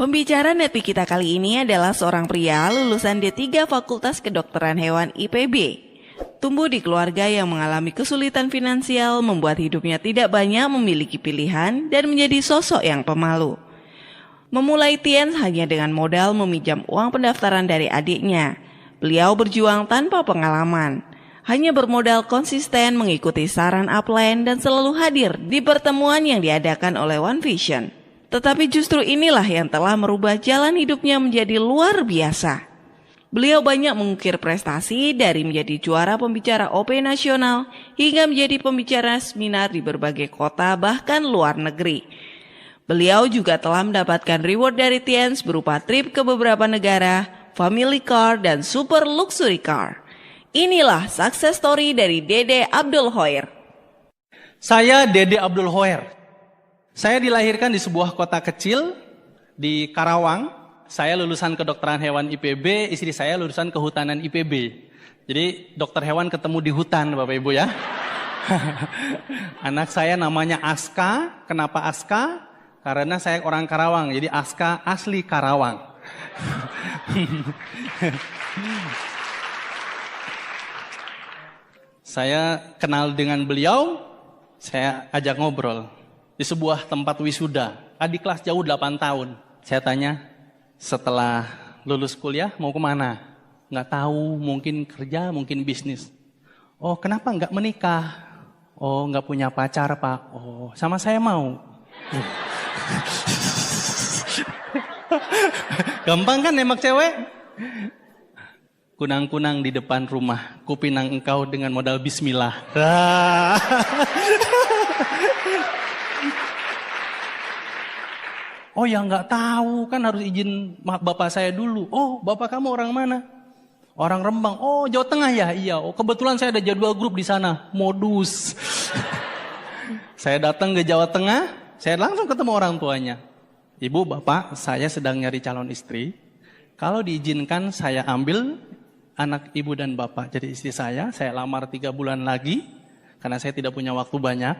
Pembicara nepi kita kali ini adalah seorang pria lulusan D3 Fakultas Kedokteran Hewan IPB. Tumbuh di keluarga yang mengalami kesulitan finansial membuat hidupnya tidak banyak memiliki pilihan dan menjadi sosok yang pemalu. Memulai Tiens hanya dengan modal meminjam uang pendaftaran dari adiknya. Beliau berjuang tanpa pengalaman. Hanya bermodal konsisten mengikuti saran upline dan selalu hadir di pertemuan yang diadakan oleh One Vision. Tetapi justru inilah yang telah merubah jalan hidupnya menjadi luar biasa. Beliau banyak mengukir prestasi dari menjadi juara pembicara OP nasional hingga menjadi pembicara seminar di berbagai kota bahkan luar negeri. Beliau juga telah mendapatkan reward dari Tiens berupa trip ke beberapa negara, family car, dan super luxury car. Inilah success story dari Dede Abdul Hoer. Saya Dede Abdul Hoer. Saya dilahirkan di sebuah kota kecil di Karawang. Saya lulusan kedokteran hewan IPB, istri saya lulusan kehutanan IPB. Jadi dokter hewan ketemu di hutan, Bapak Ibu ya. Anak saya namanya Aska. Kenapa Aska? Karena saya orang Karawang, jadi Aska asli Karawang. Saya kenal dengan beliau, saya ajak ngobrol di sebuah tempat wisuda. Adik kelas jauh 8 tahun. Saya tanya, setelah lulus kuliah mau kemana? Nggak tahu, mungkin kerja, mungkin bisnis. Oh, kenapa nggak menikah? Oh, nggak punya pacar, Pak. Oh, sama saya mau. Gampang kan nembak cewek? Kunang-kunang di depan rumah, kupinang engkau dengan modal bismillah. Oh ya nggak tahu, kan harus izin bapak saya dulu. Oh, bapak kamu orang mana? Orang Rembang. Oh, Jawa Tengah ya? Iya. Oh, kebetulan saya ada jadwal grup di sana. Modus. Saya datang ke Jawa Tengah, saya langsung ketemu orang tuanya. Ibu, bapak, saya sedang nyari calon istri. Kalau diizinkan saya ambil anak ibu dan bapak jadi istri saya lamar 3 bulan lagi karena saya tidak punya waktu banyak.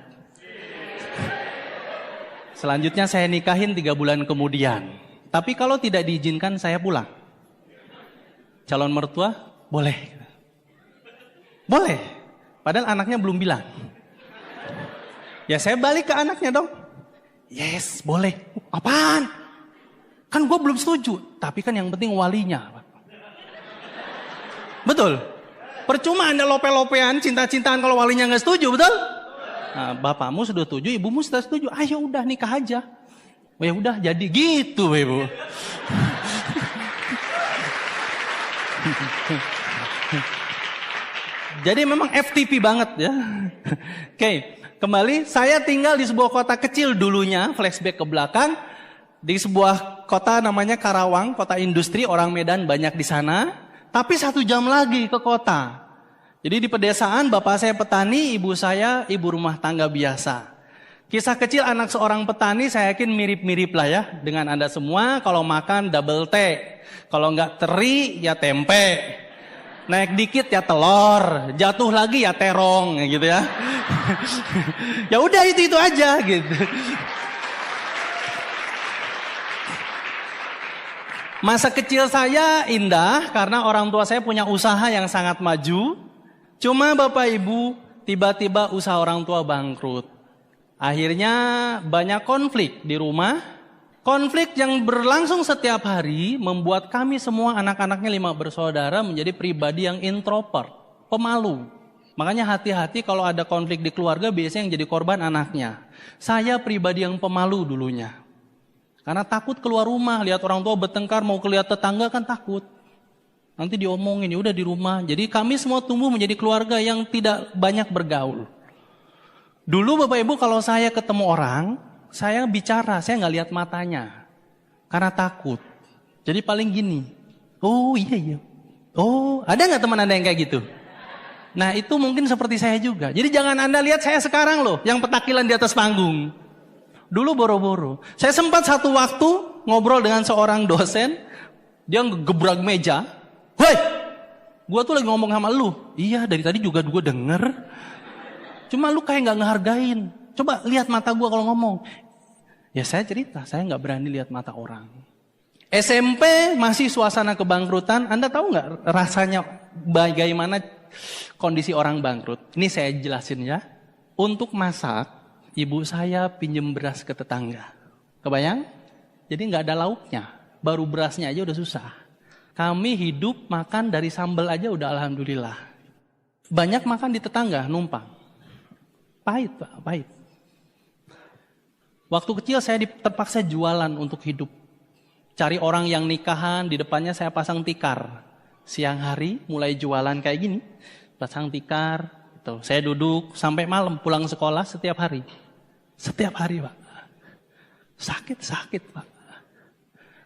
Selanjutnya saya nikahin 3 bulan kemudian. Tapi kalau tidak diizinkan saya pulang. Calon mertua, boleh. Boleh. Padahal anaknya belum bilang. Ya saya balik ke anaknya dong. Yes, boleh. Apaan? Kan gue belum setuju. Tapi kan yang penting walinya. Betul? Percuma Anda lope-lopean, cinta-cintaan kalau walinya gak setuju, betul? Nah, bapakmu sudah setuju, ibumu sudah setuju. Ayo udah nikah aja. Oh, ya udah jadi gitu, Ibu. Jadi memang FTP banget ya. Oke, kembali saya tinggal di sebuah kota kecil dulunya, flashback ke belakang. Di sebuah kota namanya Karawang, kota industri, orang Medan banyak di sana. Tapi 1 jam lagi ke kota. Jadi di pedesaan bapak saya petani, ibu saya ibu rumah tangga biasa. Kisah kecil anak seorang petani saya yakin mirip-mirip lah ya dengan Anda semua. Kalau makan double T, kalau nggak teri ya tempe, naik dikit ya telur, jatuh lagi ya terong gitu ya. Ya udah itu aja gitu. Masa kecil saya indah karena orang tua saya punya usaha yang sangat maju. Cuma Bapak Ibu, tiba-tiba usaha orang tua bangkrut. Akhirnya banyak konflik di rumah. Konflik yang berlangsung setiap hari membuat kami semua anak-anaknya 5 bersaudara menjadi pribadi yang introvert, pemalu. Makanya hati-hati kalau ada konflik di keluarga biasanya yang jadi korban anaknya. Saya pribadi yang pemalu dulunya. Karena takut keluar rumah, lihat orang tua bertengkar, mau lihat tetangga kan takut. Nanti diomongin, ya udah di rumah. Jadi kami semua tumbuh menjadi keluarga yang tidak banyak bergaul. Dulu Bapak Ibu kalau saya ketemu orang, saya bicara, saya nggak lihat matanya. Karena takut. Jadi paling gini, oh iya. Oh, ada nggak teman Anda yang kayak gitu? Nah itu mungkin seperti saya juga. Jadi jangan Anda lihat saya sekarang loh, yang petakilan di atas panggung. Dulu boro-boro. Saya sempat satu waktu ngobrol dengan seorang dosen, dia ngegebrak meja. Woi, gue tuh lagi ngomong sama lu. Iya, dari tadi juga gue denger. Cuma lu kayak gak ngehargain. Coba lihat mata gue kalau ngomong. Ya saya cerita, saya gak berani lihat mata orang. SMP masih suasana kebangkrutan. Anda tahu nggak rasanya bagaimana kondisi orang bangkrut? Ini saya jelasin ya. Untuk masak, ibu saya pinjem beras ke tetangga. Kebayang? Jadi nggak ada lauknya. Baru berasnya aja udah susah. Kami hidup makan dari sambal aja udah alhamdulillah. Banyak makan di tetangga, numpang. Pahit Pak, pahit. Waktu kecil saya terpaksa jualan untuk hidup. Cari orang yang nikahan, di depannya saya pasang tikar. Siang hari mulai jualan kayak gini, pasang tikar. Gitu. Saya duduk sampai malam pulang sekolah setiap hari. Setiap hari Pak. Sakit Pak.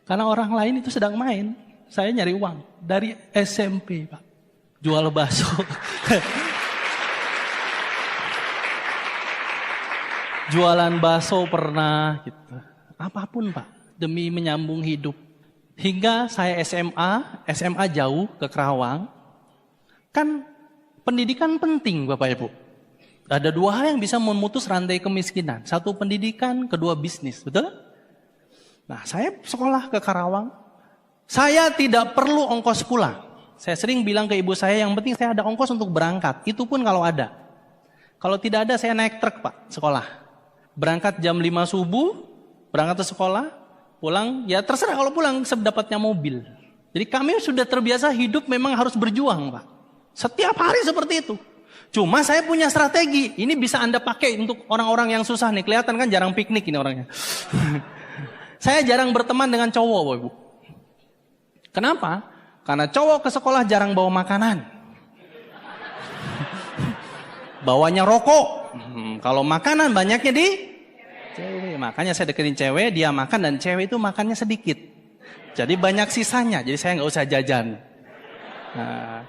Karena orang lain itu sedang main. Saya nyari uang. Dari SMP Pak. Jual bakso. Jualan bakso pernah gitu. Apapun Pak. Demi menyambung hidup. Hingga saya SMA jauh ke Kerawang. Kan pendidikan penting Bapak Ibu. Ada dua hal yang bisa memutus rantai kemiskinan. Satu pendidikan, kedua bisnis. Betul? Nah saya sekolah ke Karawang. Saya tidak perlu ongkos pulang. Saya sering bilang ke ibu saya, yang penting saya ada ongkos untuk berangkat. Itu pun kalau ada. Kalau tidak ada saya naik truk Pak, sekolah. Berangkat jam 5 subuh, berangkat ke sekolah. Pulang, ya terserah kalau pulang sedapatnya mobil. Jadi kami sudah terbiasa hidup memang harus berjuang Pak. Setiap hari seperti itu. Cuma saya punya strategi. Ini bisa Anda pakai untuk orang-orang yang susah nih. Kelihatan kan jarang piknik ini orangnya. Saya jarang berteman dengan cowok Bapak Ibu. Kenapa? Karena cowok ke sekolah jarang bawa makanan. Bawanya rokok. Kalau makanan banyaknya di cewek. Makanya saya deketin cewek, dia makan dan cewek itu makannya sedikit. Jadi banyak sisanya, jadi saya nggak usah jajan. Nah,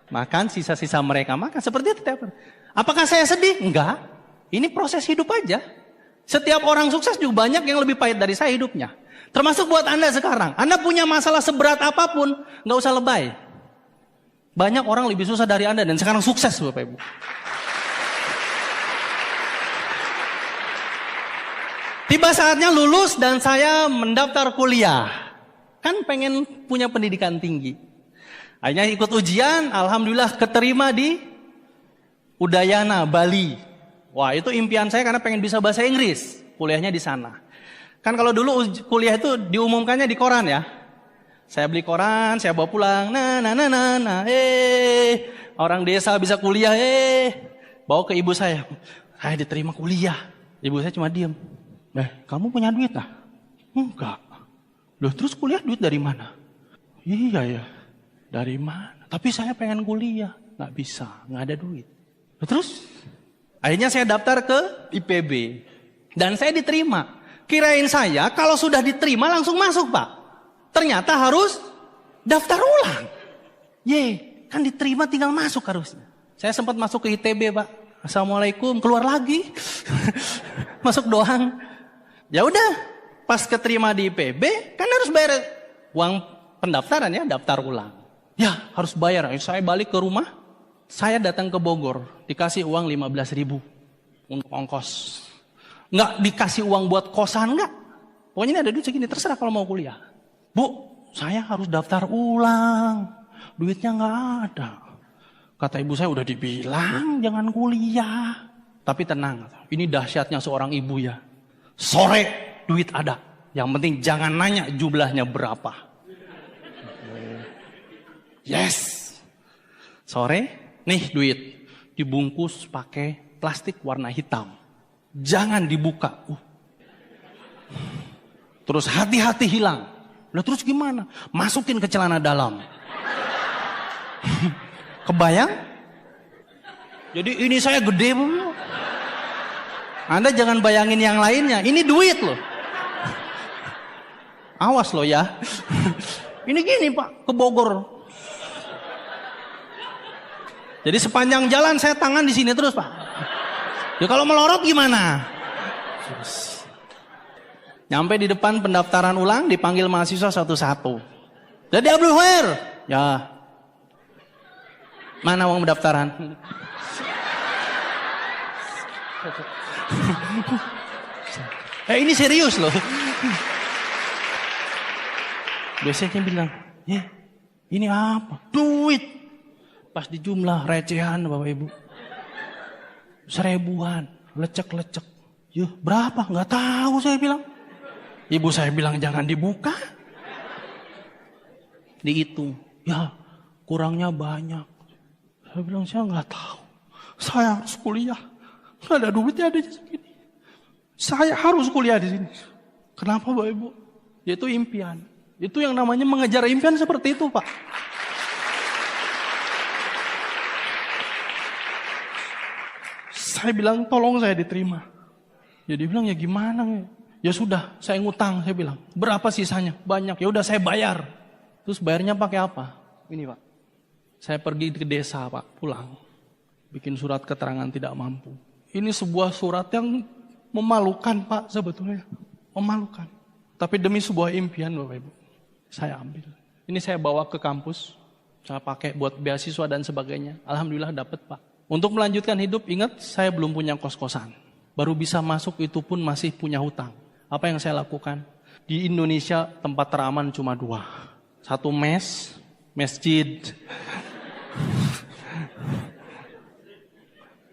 makan sisa-sisa mereka makan seperti itu tiap hari. Apakah saya sedih? Enggak. Ini proses hidup aja. Setiap orang sukses juga banyak yang lebih pahit dari saya hidupnya. Termasuk buat Anda sekarang. Anda punya masalah seberat apapun, nggak usah lebay. Banyak orang lebih susah dari Anda dan sekarang sukses Bapak Ibu. Tiba saatnya lulus dan saya mendaftar kuliah. Kan pengen punya pendidikan tinggi. Akhirnya ikut ujian, alhamdulillah keterima di Udayana, Bali. Wah itu impian saya karena pengen bisa bahasa Inggris. Kuliahnya di sana. Kan kalau dulu kuliah itu diumumkannya di koran ya. Saya beli koran, saya bawa pulang. Orang desa bisa kuliah, bawa ke ibu saya. Saya diterima kuliah. Ibu saya cuma diam. Kamu punya duit lah? Enggak. Loh terus kuliah duit dari mana? Iya ya. Dari mana? Tapi saya pengen kuliah. Nggak bisa, nggak ada duit. Loh, terus? Akhirnya saya daftar ke IPB. Dan saya diterima. Kirain saya kalau sudah diterima langsung masuk Pak. Ternyata harus daftar ulang. Kan diterima tinggal masuk harusnya. Saya sempat masuk ke ITB Pak. Assalamualaikum, keluar lagi. Masuk doang. Ya udah, pas keterima di IPB kan harus bayar uang pendaftaran ya, daftar ulang. Ya harus bayar. Saya balik ke rumah, saya datang ke Bogor, dikasih uang 15.000 untuk ongkos. Nggak dikasih uang buat kosan nggak. Pokoknya ini ada duit segini, terserah kalau mau kuliah. Bu, saya harus daftar ulang, duitnya nggak ada. Kata ibu saya udah dibilang jangan kuliah. Tapi tenang, ini dahsyatnya seorang ibu ya. Sore duit ada. Yang penting jangan nanya jumlahnya berapa. Yes. Sore, nih duit. Dibungkus pakai plastik warna hitam. Jangan dibuka. Terus hati-hati hilang. Lah terus gimana? Masukin ke celana dalam. Kebayang? Jadi ini saya gede Bu. Anda jangan bayangin yang lainnya. Ini duit loh. Awas loh ya. Ini gini Pak, ke Bogor. Jadi sepanjang jalan saya tangan di sini terus Pak. Ya kalau melorot gimana? Nyampe di depan pendaftaran ulang, dipanggil mahasiswa satu-satu. Jadi everywhere. Ya. Mana uang pendaftaran? Ini serius loh. Biasanya bilang, ini apa? Duit. Pas di jumlah recehan Bapak Ibu. 1000-an, lecek-lecek. Berapa? Nggak tahu saya bilang. Ibu saya bilang jangan dibuka. Dihitung, kurangnya banyak. Saya bilang saya nggak tahu. Saya harus kuliah. Nggak ada duitnya ada segini. Saya harus kuliah di sini. Kenapa Bapak Ibu? Yaitu impian. Itu yang namanya mengejar impian seperti itu Pak. Saya bilang tolong saya diterima. Ya dia bilang ya gimana? Ya sudah saya ngutang saya bilang. Berapa sisanya? Banyak. Ya udah saya bayar. Terus bayarnya pakai apa? Ini Pak. Saya pergi ke desa Pak, pulang. Bikin surat keterangan tidak mampu. Ini sebuah surat yang memalukan Pak sebetulnya. Memalukan. Tapi demi sebuah impian Bapak Ibu. Saya ambil. Ini saya bawa ke kampus. Saya pakai buat beasiswa dan sebagainya. Alhamdulillah dapat Pak. Untuk melanjutkan hidup, ingat saya belum punya kos-kosan. Baru bisa masuk itu pun masih punya hutang. Apa yang saya lakukan? Di Indonesia tempat teraman cuma 2. Satu masjid.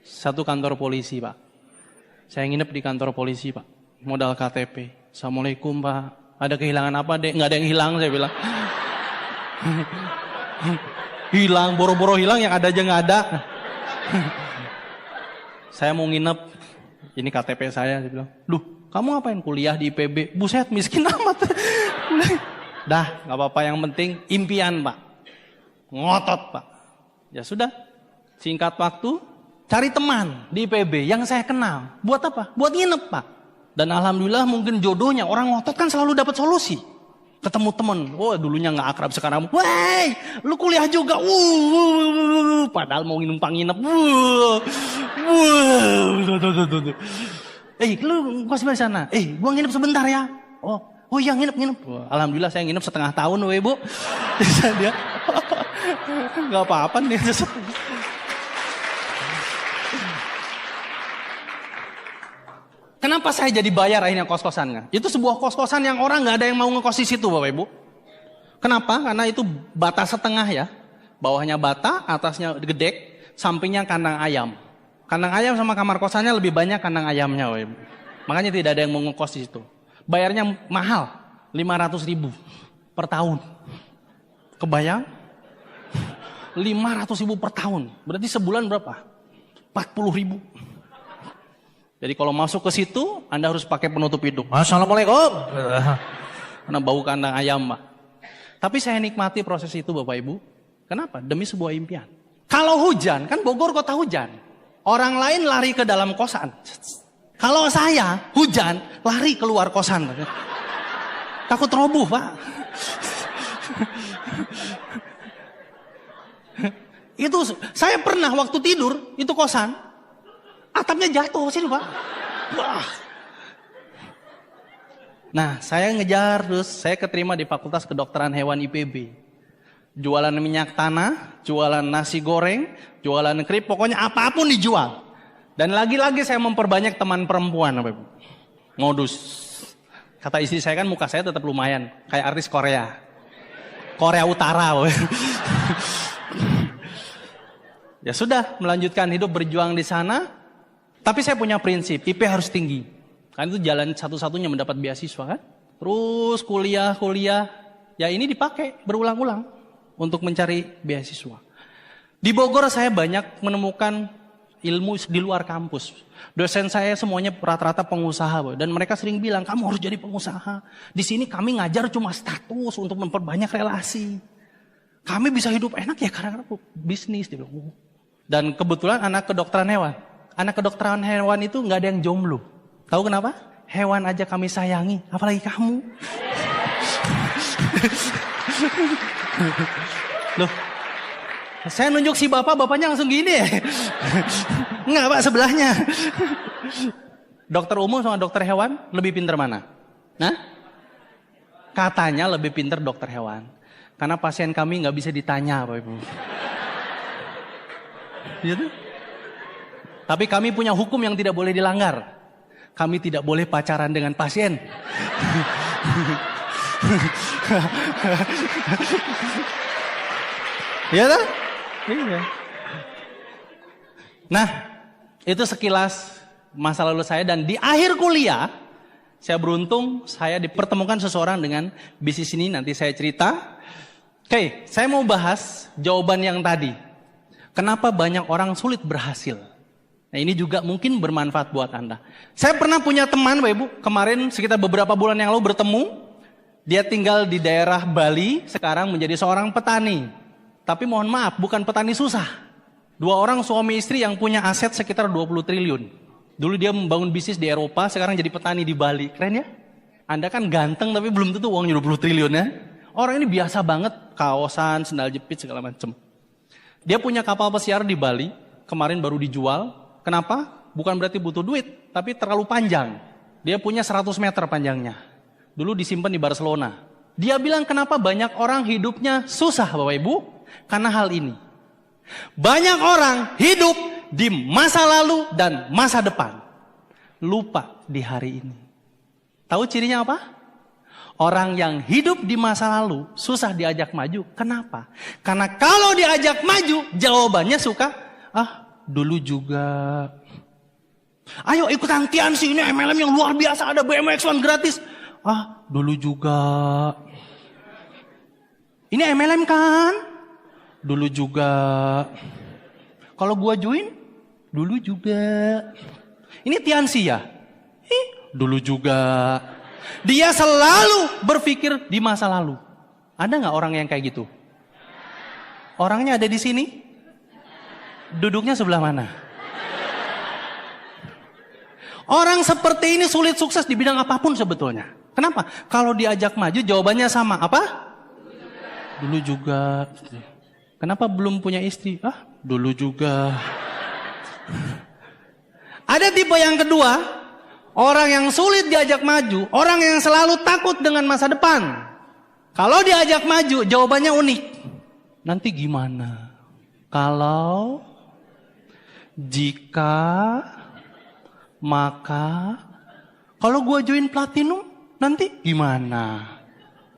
Satu kantor polisi Pak. Saya nginep di kantor polisi Pak. Modal KTP. Assalamualaikum Pak. Ada kehilangan apa dek? Nggak ada yang hilang saya bilang. Hilang, boro-boro hilang yang ada aja nggak ada. Saya mau nginep. Ini KTP saya bilang. Duh, kamu ngapain kuliah di IPB? Buset, miskin amat. Dah, nggak apa-apa. Yang penting impian Pak. Ngotot Pak. Ya sudah. Singkat waktu, cari teman di IPB yang saya kenal. Buat apa? Buat nginep Pak. Dan alhamdulillah mungkin jodohnya orang ngotot kan selalu dapat solusi. Ketemu teman, dulunya nggak akrab sekarang, woi, lu kuliah juga, padahal mau numpang nginep, lu kos di sana, gua nginep sebentar ya, oh iya nginep, alhamdulillah saya nginep setengah tahun, Bu, dia, nggak apa-apa nih. Kenapa saya jadi bayar akhirnya kos-kosannya? Itu sebuah kos-kosan yang orang nggak ada yang mau ngekos di situ Bapak Ibu. Kenapa? Karena itu bata setengah ya. Bawahnya bata, atasnya gedek, sampingnya kandang ayam. Kandang ayam sama kamar kosannya lebih banyak kandang ayamnya Bapak Ibu. Makanya tidak ada yang mau ngekos di situ. Bayarnya mahal, 500.000 per tahun. Kebayang? 500.000 per tahun. Berarti sebulan berapa? 40.000. Jadi kalau masuk ke situ, Anda harus pakai penutup hidung. Assalamualaikum. Karena bau kandang ayam, Pak. Tapi saya nikmati proses itu, Bapak Ibu. Kenapa? Demi sebuah impian. Kalau hujan, kan Bogor kota hujan. Orang lain lari ke dalam kosan. Kalau saya hujan, lari keluar kosan. Takut roboh, Pak. Itu saya pernah waktu tidur, itu kosan. Atapnya jatuh sini Pak. Wah. Nah saya ngejar terus. Saya keterima di Fakultas Kedokteran Hewan IPB. Jualan minyak tanah, jualan nasi goreng, jualan kerip, pokoknya apapun dijual. Dan lagi-lagi saya memperbanyak teman perempuan. Modus. Kata istri saya kan muka saya tetap lumayan. Kayak artis Korea. Korea Utara. Ya sudah, melanjutkan hidup berjuang di sana. Tapi saya punya prinsip, IP harus tinggi. Kan itu jalan satu-satunya mendapat beasiswa kan. Terus kuliah. Ya ini dipakai berulang-ulang untuk mencari beasiswa. Di Bogor saya banyak menemukan ilmu di luar kampus. Dosen saya semuanya rata-rata pengusaha. Dan mereka sering bilang, kamu harus jadi pengusaha. Di sini kami ngajar cuma status untuk memperbanyak relasi. Kami bisa hidup enak ya karena bisnis. Dan kebetulan anak kedokteran hewan. Anak kedokteran hewan itu nggak ada yang jomblo. Tahu kenapa? Hewan aja kami sayangi, apalagi kamu. Loh, saya nunjuk si bapaknya langsung gini ya. Enggak Pak, sebelahnya. Dokter umum sama dokter hewan lebih pintar mana? Nah, katanya lebih pintar dokter hewan. Karena pasien kami nggak bisa ditanya, Bapak Ibu. Gitu? Tapi kami punya hukum yang tidak boleh dilanggar. Kami tidak boleh pacaran dengan pasien. Iya kan? Iya. Nah, itu sekilas masa lalu saya, dan di akhir kuliah saya beruntung saya dipertemukan seseorang dengan bisnis ini, nanti saya cerita. Oke, saya mau bahas jawaban yang tadi. Kenapa banyak orang sulit berhasil? Nah, ini juga mungkin bermanfaat buat Anda. Saya pernah punya teman, Bapak Ibu, kemarin sekitar beberapa bulan yang lalu bertemu. Dia tinggal di daerah Bali, sekarang menjadi seorang petani. Tapi mohon maaf, bukan petani susah. 2 orang suami istri yang punya aset sekitar 20 triliun. Dulu dia membangun bisnis di Eropa, sekarang jadi petani di Bali. Keren ya? Anda kan ganteng tapi belum tentu uangnya 20 triliun ya. Orang ini biasa banget, kaosan, sendal jepit, segala macam. Dia punya kapal pesiar di Bali, kemarin baru dijual. Kenapa? Bukan berarti butuh duit, tapi terlalu panjang. Dia punya 100 meter panjangnya. Dulu disimpan di Barcelona. Dia bilang kenapa banyak orang hidupnya susah Bapak Ibu? Karena hal ini. Banyak orang hidup di masa lalu dan masa depan. Lupa di hari ini. Tahu cirinya apa? Orang yang hidup di masa lalu susah diajak maju. Kenapa? Karena kalau diajak maju, jawabannya suka, dulu juga. Ayo ikutan Tiansi, ini MLM yang luar biasa, ada BMW X1 gratis. Dulu juga. Ini MLM kan? Dulu juga. Kalau gua join, dulu juga. Ini Tiansi ya? Dulu juga. Dia selalu berpikir di masa lalu. Ada nggak orang yang kayak gitu? Orangnya ada di sini? Duduknya sebelah mana? Orang seperti ini sulit sukses di bidang apapun sebetulnya. Kenapa? Kalau diajak maju jawabannya sama. Apa? Dulu juga. Kenapa belum punya istri? Dulu juga. Ada tipe yang kedua, orang yang sulit diajak maju, orang yang selalu takut dengan masa depan. Kalau diajak maju, jawabannya unik. Nanti gimana? Kalau, jika, maka, kalau gue join platinum, nanti gimana?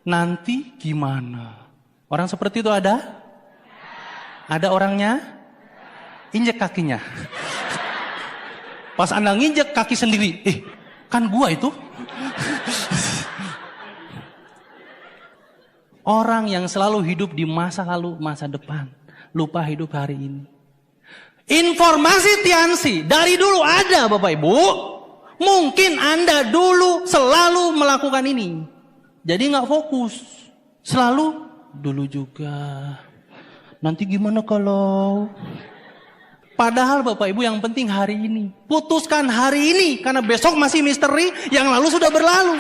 Nanti gimana? Orang seperti itu ada? Ada orangnya? Injek kakinya. Pas Anda nginjek kaki sendiri, kan gua itu. Orang yang selalu hidup di masa lalu, masa depan, lupa hidup hari ini. Informasi Tiansi dari dulu ada Bapak Ibu. Mungkin Anda dulu selalu melakukan ini. Jadi nggak fokus. Selalu dulu juga. Nanti gimana kalau? Padahal Bapak Ibu yang penting hari ini. Putuskan hari ini. Karena besok masih misteri. Yang lalu sudah berlalu.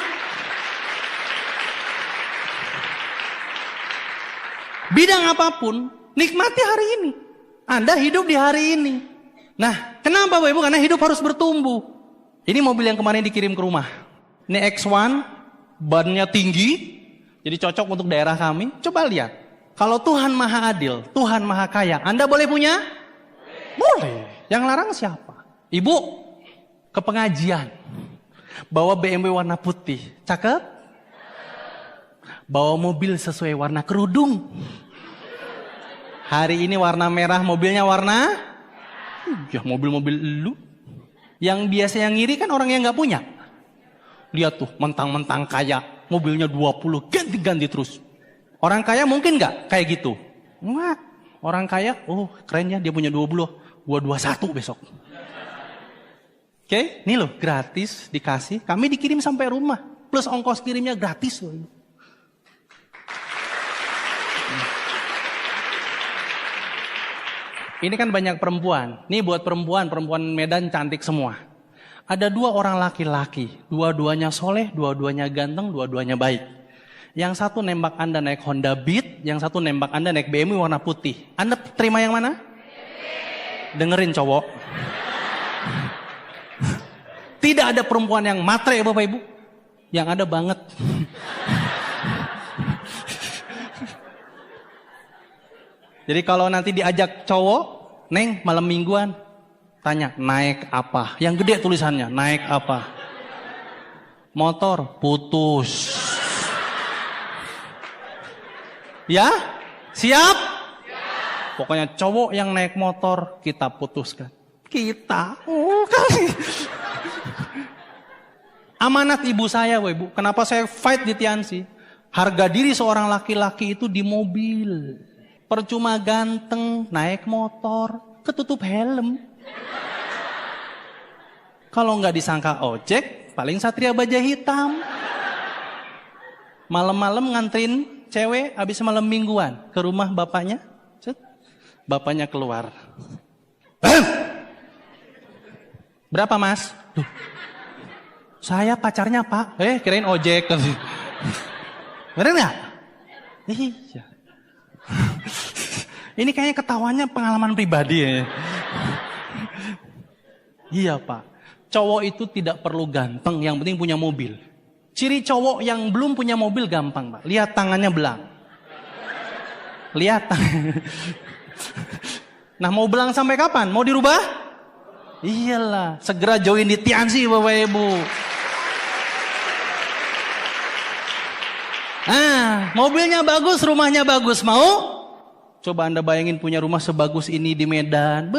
Bidang apapun. Nikmati hari ini. Anda hidup di hari ini. Nah, kenapa Bapak Ibu? Karena hidup harus bertumbuh. Ini mobil yang kemarin dikirim ke rumah. Ini X1. Bannya tinggi. Jadi cocok untuk daerah kami. Coba lihat. Kalau Tuhan Maha Adil, Tuhan Maha Kaya, Anda boleh punya? Boleh. Yang larang siapa? Ibu, ke pengajian. Bawa BMW warna putih. Cakep? Bawa mobil sesuai warna kerudung. Hari ini warna merah, mobilnya warna? Ya mobil-mobil lu. Yang biasa yang ngiri kan orang yang gak punya. Lihat tuh, mentang-mentang kaya. Mobilnya 20, ganti-ganti terus. Orang kaya mungkin gak kayak gitu? Enggak. Orang kaya, keren ya dia punya 20. Gua 21 besok. Oke, ini loh gratis dikasih. Kami dikirim sampai rumah. Plus ongkos kirimnya gratis loh. Ini kan banyak perempuan. Ini buat perempuan Medan cantik semua. Ada 2 orang laki-laki. Dua-duanya soleh, dua-duanya ganteng, dua-duanya baik. Yang satu nembak Anda naik Honda Beat, yang satu nembak Anda naik BMW warna putih. Anda terima yang mana? Dengerin cowok. Tidak ada perempuan yang matre ya Bapak Ibu. Yang ada banget. Jadi kalau nanti diajak cowok, Neng malam mingguan, tanya naik apa? Yang gede tulisannya, naik apa? Motor, putus. Ya? Siap? Pokoknya cowok yang naik motor kita putuskan. Kita. Oh, kali. Amanat ibu saya, Ibu. Kenapa saya fight di Tiansi? Harga diri seorang laki-laki itu di mobil. Percuma ganteng, naik motor, ketutup helm. Kalau nggak disangka ojek, paling Satria Baja Hitam. Malam-malam nganterin cewek habis malam mingguan ke rumah bapaknya. Set. Bapaknya keluar. Berapa mas? Duh. Saya pacarnya pak. Kirain ojek. Bener nggak? Iya. Ini kayaknya ketawanya pengalaman pribadi ya. Iya pak. Cowok itu tidak perlu ganteng, yang penting punya mobil. Ciri cowok yang belum punya mobil gampang pak. Lihat tangannya belang. Lihat. Nah mau belang sampai kapan? Mau dirubah? Iyalah. Segera join di Tiansi Bapak Ibu. Mobilnya bagus, rumahnya bagus. Mau? Coba Anda bayangin punya rumah sebagus ini di Medan.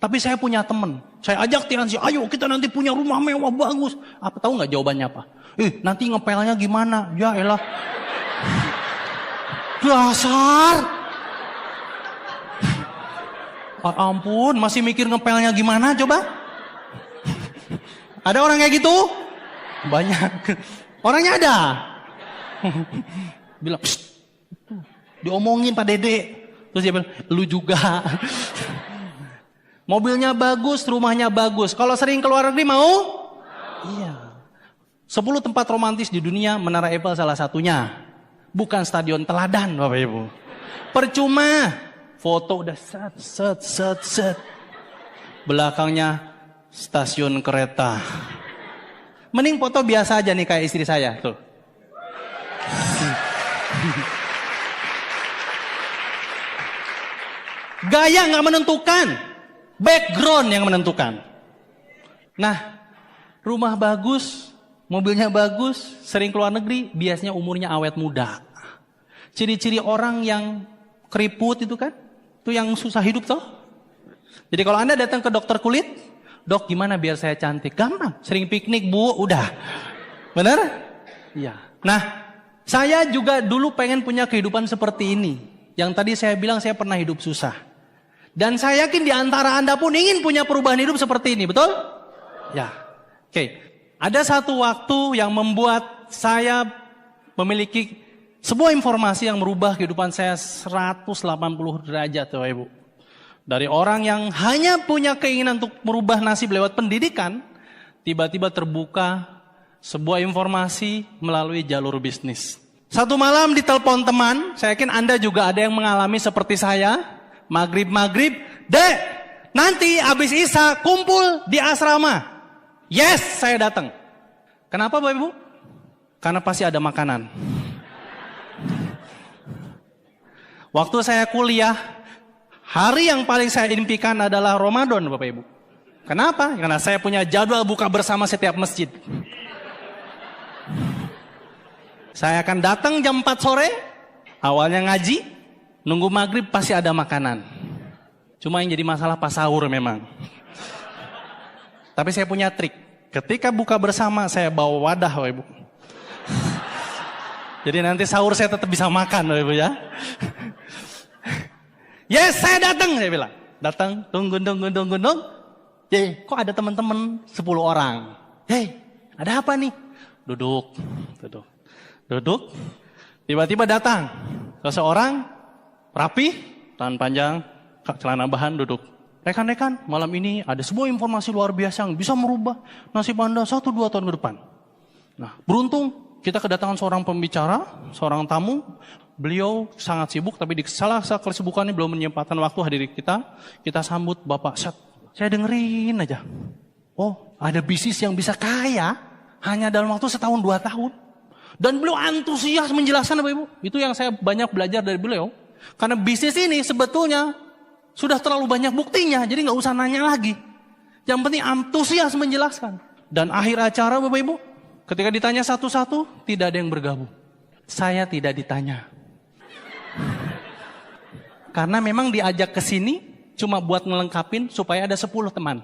Tapi saya punya teman. Saya ajak Tiansi, ayo kita nanti punya rumah mewah bagus. Apa tahu nggak jawabannya apa? Nanti ngepelnya gimana? Ya elah. Dasar. Ampun, masih mikir ngepelnya gimana coba? Ada orang kayak gitu? Banyak. Orangnya ada. Bilang, diomongin Pak Dede. Terus dia bilang, lu juga. Mobilnya bagus, rumahnya bagus. Kalau sering keluar negeri mau? Iya. 10 tempat romantis di dunia, Menara Eiffel salah satunya. Bukan Stadion Teladan Bapak Ibu. Percuma. Foto udah set. Belakangnya stasiun kereta. Mending foto biasa aja nih kayak istri saya. Tuh. Gaya nggak menentukan, background yang menentukan. Nah, rumah bagus, mobilnya bagus, sering keluar negeri, biasanya umurnya awet muda. Ciri-ciri orang yang keriput itu kan, itu yang susah hidup toh. Jadi kalau Anda datang ke dokter kulit, dok gimana biar saya cantik? Gampang, sering piknik bu, udah. Benar? Iya. Nah, saya juga dulu pengen punya kehidupan seperti ini. Yang tadi saya bilang saya pernah hidup susah. Dan saya yakin di antara Anda pun ingin punya perubahan hidup seperti ini, betul? Ya. Oke. Ada satu waktu yang membuat saya memiliki sebuah informasi yang merubah kehidupan saya 180 derajat, Bapak Ibu. Dari orang yang hanya punya keinginan untuk merubah nasib lewat pendidikan, tiba-tiba terbuka sebuah informasi melalui jalur bisnis. Satu malam ditelepon teman, saya yakin Anda juga ada yang mengalami seperti saya. Maghrib, Dek, nanti abis Isya kumpul di asrama. Yes, saya datang. Kenapa Bapak Ibu? Karena pasti ada makanan. Waktu saya kuliah, hari yang paling saya impikan adalah Ramadan Bapak Ibu. Kenapa? Karena saya punya jadwal buka bersama setiap masjid. Saya akan datang jam 4 sore, awalnya ngaji. Nunggu maghrib pasti ada makanan. Cuma yang jadi masalah pas sahur memang. Tapi saya punya trik. Ketika buka bersama saya bawa wadah Bapak Ibu. Jadi nanti sahur saya tetap bisa makan Bapak Ibu ya. Yes, saya datang saya bilang. Datang, tunggu. Kok ada teman-teman 10 orang. Ada apa nih? Duduk. Tiba-tiba datang seseorang rapi, tangan panjang, celana bahan, duduk. Rekan-rekan, malam ini ada sebuah informasi luar biasa yang bisa merubah nasib Anda 1-2 tahun ke depan. Nah, beruntung kita kedatangan seorang pembicara, seorang tamu. Beliau sangat sibuk, tapi di salah satu kesibukannya belum menyempatkan waktu hadir kita. Kita sambut Bapak. Saya dengerin aja. Oh, ada bisnis yang bisa kaya hanya dalam waktu 1-2 tahun. Dan beliau antusias menjelaskan Bapak Ibu. Itu yang saya banyak belajar dari beliau. Karena bisnis ini sebetulnya sudah terlalu banyak buktinya, jadi nggak usah nanya lagi. Yang penting antusias menjelaskan. Dan akhir acara Bapak Ibu, ketika ditanya satu-satu, tidak ada yang bergabung. Saya tidak ditanya. Karena memang diajak ke sini cuma buat ngelengkapin supaya ada 10 teman.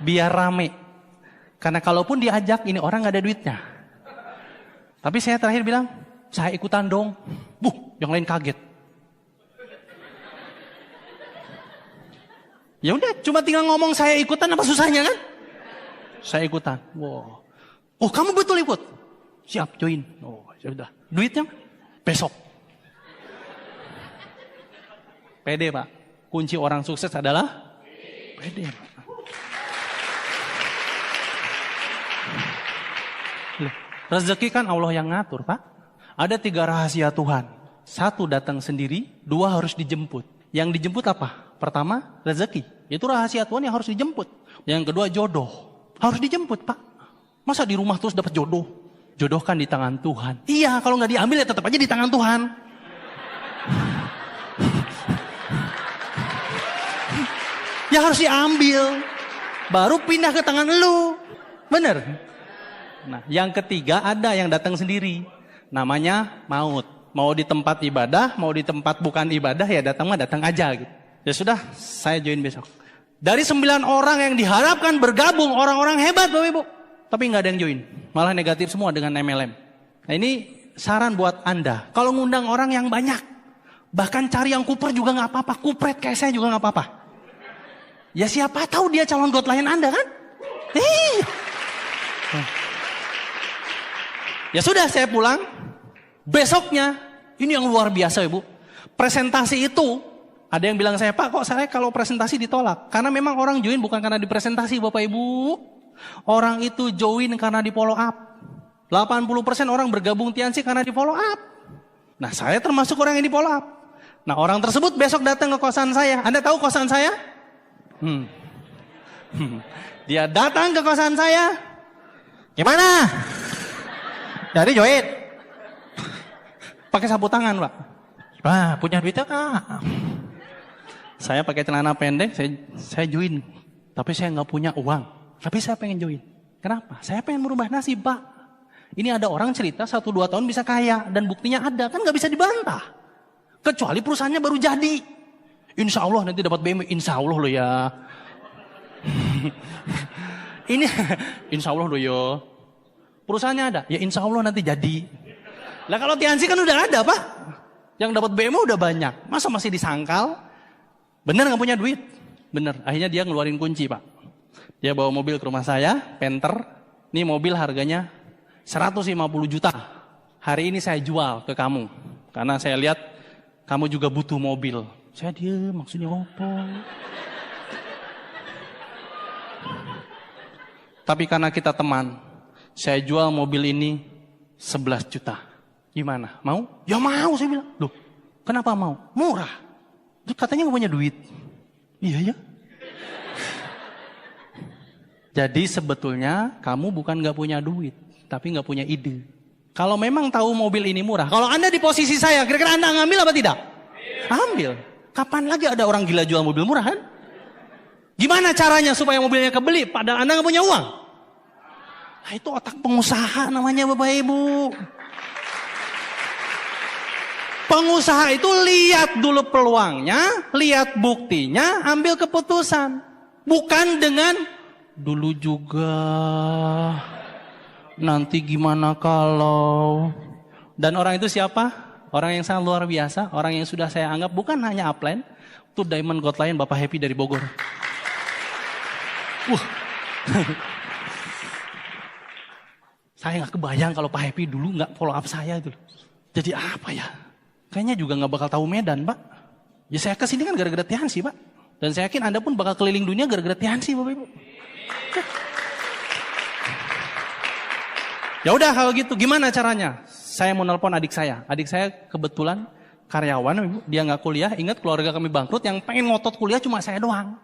Biar rame. Karena kalaupun diajak ini orang gak ada duitnya. Tapi saya terakhir bilang, saya ikutan dong. Yang lain kaget. Ya udah, cuma tinggal ngomong saya ikutan, apa susahnya kan? Saya ikutan. Wow. Oh, kamu betul ikut? Siap, join. Oh, sudah. Duitnya besok. Pede, Pak. Kunci orang sukses adalah pede, Pak. Rezeki kan Allah yang ngatur, Pak. Ada 3 rahasia Tuhan. 1 datang sendiri, 2 harus dijemput. Yang dijemput apa? Pertama, rezeki. Itu rahasia Tuhan yang harus dijemput. Yang kedua, jodoh. Harus dijemput, Pak. Masa di rumah terus dapat jodoh? Jodoh kan di tangan Tuhan. Iya, kalau nggak diambil ya tetap aja di tangan Tuhan. Ya harus diambil. Baru pindah ke tangan lu. Bener? Nah, yang ketiga ada yang datang sendiri. Namanya maut. Mau di tempat ibadah, mau di tempat bukan ibadah, ya datang mah datang aja gitu. Ya sudah, saya join besok. Dari 9 orang yang diharapkan bergabung, orang-orang hebat Bapak Ibu. Tapi nggak ada yang join. Malah negatif semua dengan MLM. Nah ini saran buat Anda. Kalau ngundang orang yang banyak. Bahkan cari yang kuper juga nggak apa-apa. Kupret kayak saya juga nggak apa-apa. Ya siapa tahu dia calon god lain Anda kan? Ya sudah, saya pulang. Besoknya, ini yang luar biasa Ibu. Presentasi itu, ada yang bilang saya, Pak kok saya kalau presentasi ditolak? Karena memang orang join bukan karena dipresentasi Bapak Ibu. Orang itu join karena di follow up. 80% orang bergabung Tiansi karena di follow up. Nah saya termasuk orang yang di follow up. Nah orang tersebut besok datang ke kosan saya. Anda tahu kosan saya? Dia datang ke kosan saya. Gimana? Jadi join. Pakai sapu tangan, Pak. Wah, punya duitnya Kak. Saya pakai celana pendek, saya join. Tapi saya nggak punya uang. Tapi saya pengen join. Kenapa? Saya pengen merubah nasib, Pak. Ini ada orang cerita 1-2 tahun bisa kaya. Dan buktinya ada, kan nggak bisa dibantah. Kecuali perusahaannya baru jadi. Insya Allah nanti dapat BMW. Insya Allah loh ya. Ini insya Allah loh ya. Perusahaannya ada. Ya insya Allah nanti jadi. Lah kalau Tiansi kan udah ada, Pak. Yang dapat BMW udah banyak. Masa masih disangkal? Bener nggak punya duit? Bener. Akhirnya dia ngeluarin kunci, Pak. Dia bawa mobil ke rumah saya, Panther. Ini mobil harganya 150 juta. Hari ini saya jual ke kamu. Karena saya lihat kamu juga butuh mobil. Saya diem, maksudnya apa? Tapi karena kita teman, saya jual mobil ini 11 juta. Gimana? Mau? Ya mau, saya bilang. Loh, kenapa mau? Murah. Terus katanya gak punya duit. Iya ya. Jadi sebetulnya kamu bukan gak punya duit, tapi gak punya ide. Kalau memang tahu mobil ini murah, kalau Anda di posisi saya, kira-kira Anda ngambil apa tidak? Ambil. Kapan lagi ada orang gila jual mobil murah kan? Gimana caranya supaya mobilnya kebeli padahal Anda gak punya uang? Nah, itu otak pengusaha namanya Bapak Ibu. Pengusaha itu lihat dulu peluangnya, lihat buktinya, ambil keputusan. Bukan dengan dulu juga, nanti gimana kalau. Dan orang itu siapa? Orang yang sangat luar biasa, orang yang sudah saya anggap bukan hanya upline, itu Diamond God Lion Bapak Happy dari Bogor. Saya nggak kebayang kalau Pak Happy dulu nggak follow up saya itu. Jadi apa ya? Kayaknya juga nggak bakal tahu Medan, Pak. Ya saya kesini kan gara-gara Tiansi, Pak. Dan saya yakin Anda pun bakal keliling dunia gara-gara Tiansi, Bapak Ibu. Ya udah kalau gitu, gimana caranya? Saya mau nelpon adik saya. Adik saya kebetulan karyawan, Ibu. Dia nggak kuliah. Ingat keluarga kami bangkrut, yang pengen ngotot kuliah cuma saya doang.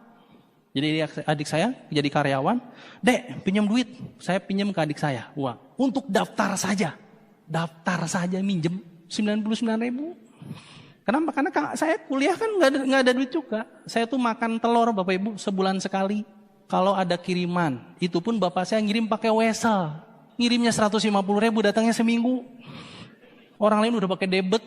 Jadi adik saya jadi karyawan. Dek, pinjam duit. Saya pinjam ke adik saya uang untuk daftar saja. Daftar saja minjem 99.000. Kenapa? Karena saya kuliah kan nggak ada duit juga. Saya tuh makan telur Bapak Ibu sebulan sekali. Kalau ada kiriman, itu pun bapak saya ngirim pakai wesel. Ngirimnya 150.000, datangnya seminggu. Orang lain udah pakai debit.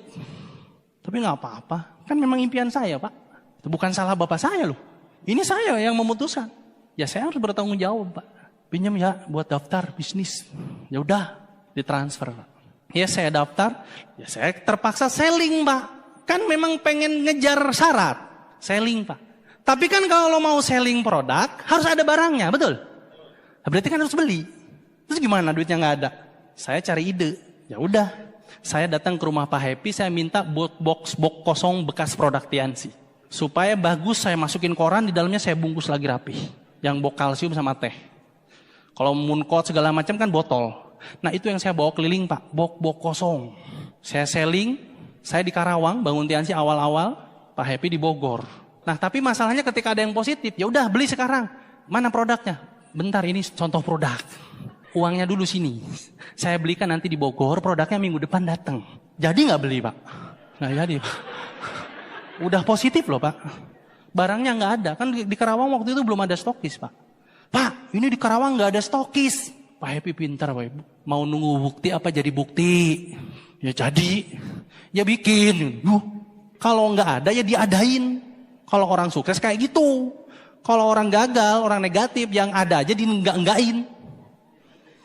Tapi nggak apa-apa, kan memang impian saya Pak. Itu bukan salah bapak saya loh. Ini saya yang memutuskan. Ya saya harus bertanggung jawab Pak. Pinjam ya buat daftar bisnis. Ya udah ditransfer Pak. Ya saya daftar, ya saya terpaksa selling Pak. Kan memang pengen ngejar syarat. Selling Pak. Tapi kan kalau mau selling produk harus ada barangnya, betul? Nah, berarti kan harus beli. Terus gimana duitnya nggak ada? Saya cari ide. Ya udah, saya datang ke rumah Pak Happy, saya minta box kosong bekas produk Tiansi. Supaya bagus saya masukin koran, di dalamnya saya bungkus lagi rapi. Yang box kalsium sama teh. Kalau mooncode segala macam kan botol. Nah itu yang saya bawa keliling Pak, box kosong. Saya selling, saya di Karawang, bangun Tiansi awal-awal, Pak Happy di Bogor. Nah tapi masalahnya ketika ada yang positif, ya udah beli sekarang. Mana produknya? Bentar ini contoh produk. Uangnya dulu sini. Saya belikan nanti di Bogor, produknya minggu depan datang. Jadi nggak beli Pak? Nggak jadi. Udah positif loh Pak. Barangnya nggak ada. Kan di Karawang waktu itu belum ada stokis Pak. Pak, ini di Karawang nggak ada stokis. Pak Happy pintar Pak Ibu. Mau nunggu bukti apa jadi bukti? Ya jadi. Ya bikin. Kalau nggak ada ya diadain. Kalau orang sukses kayak gitu. Kalau orang gagal, orang negatif yang ada aja di-enggak-enggakin.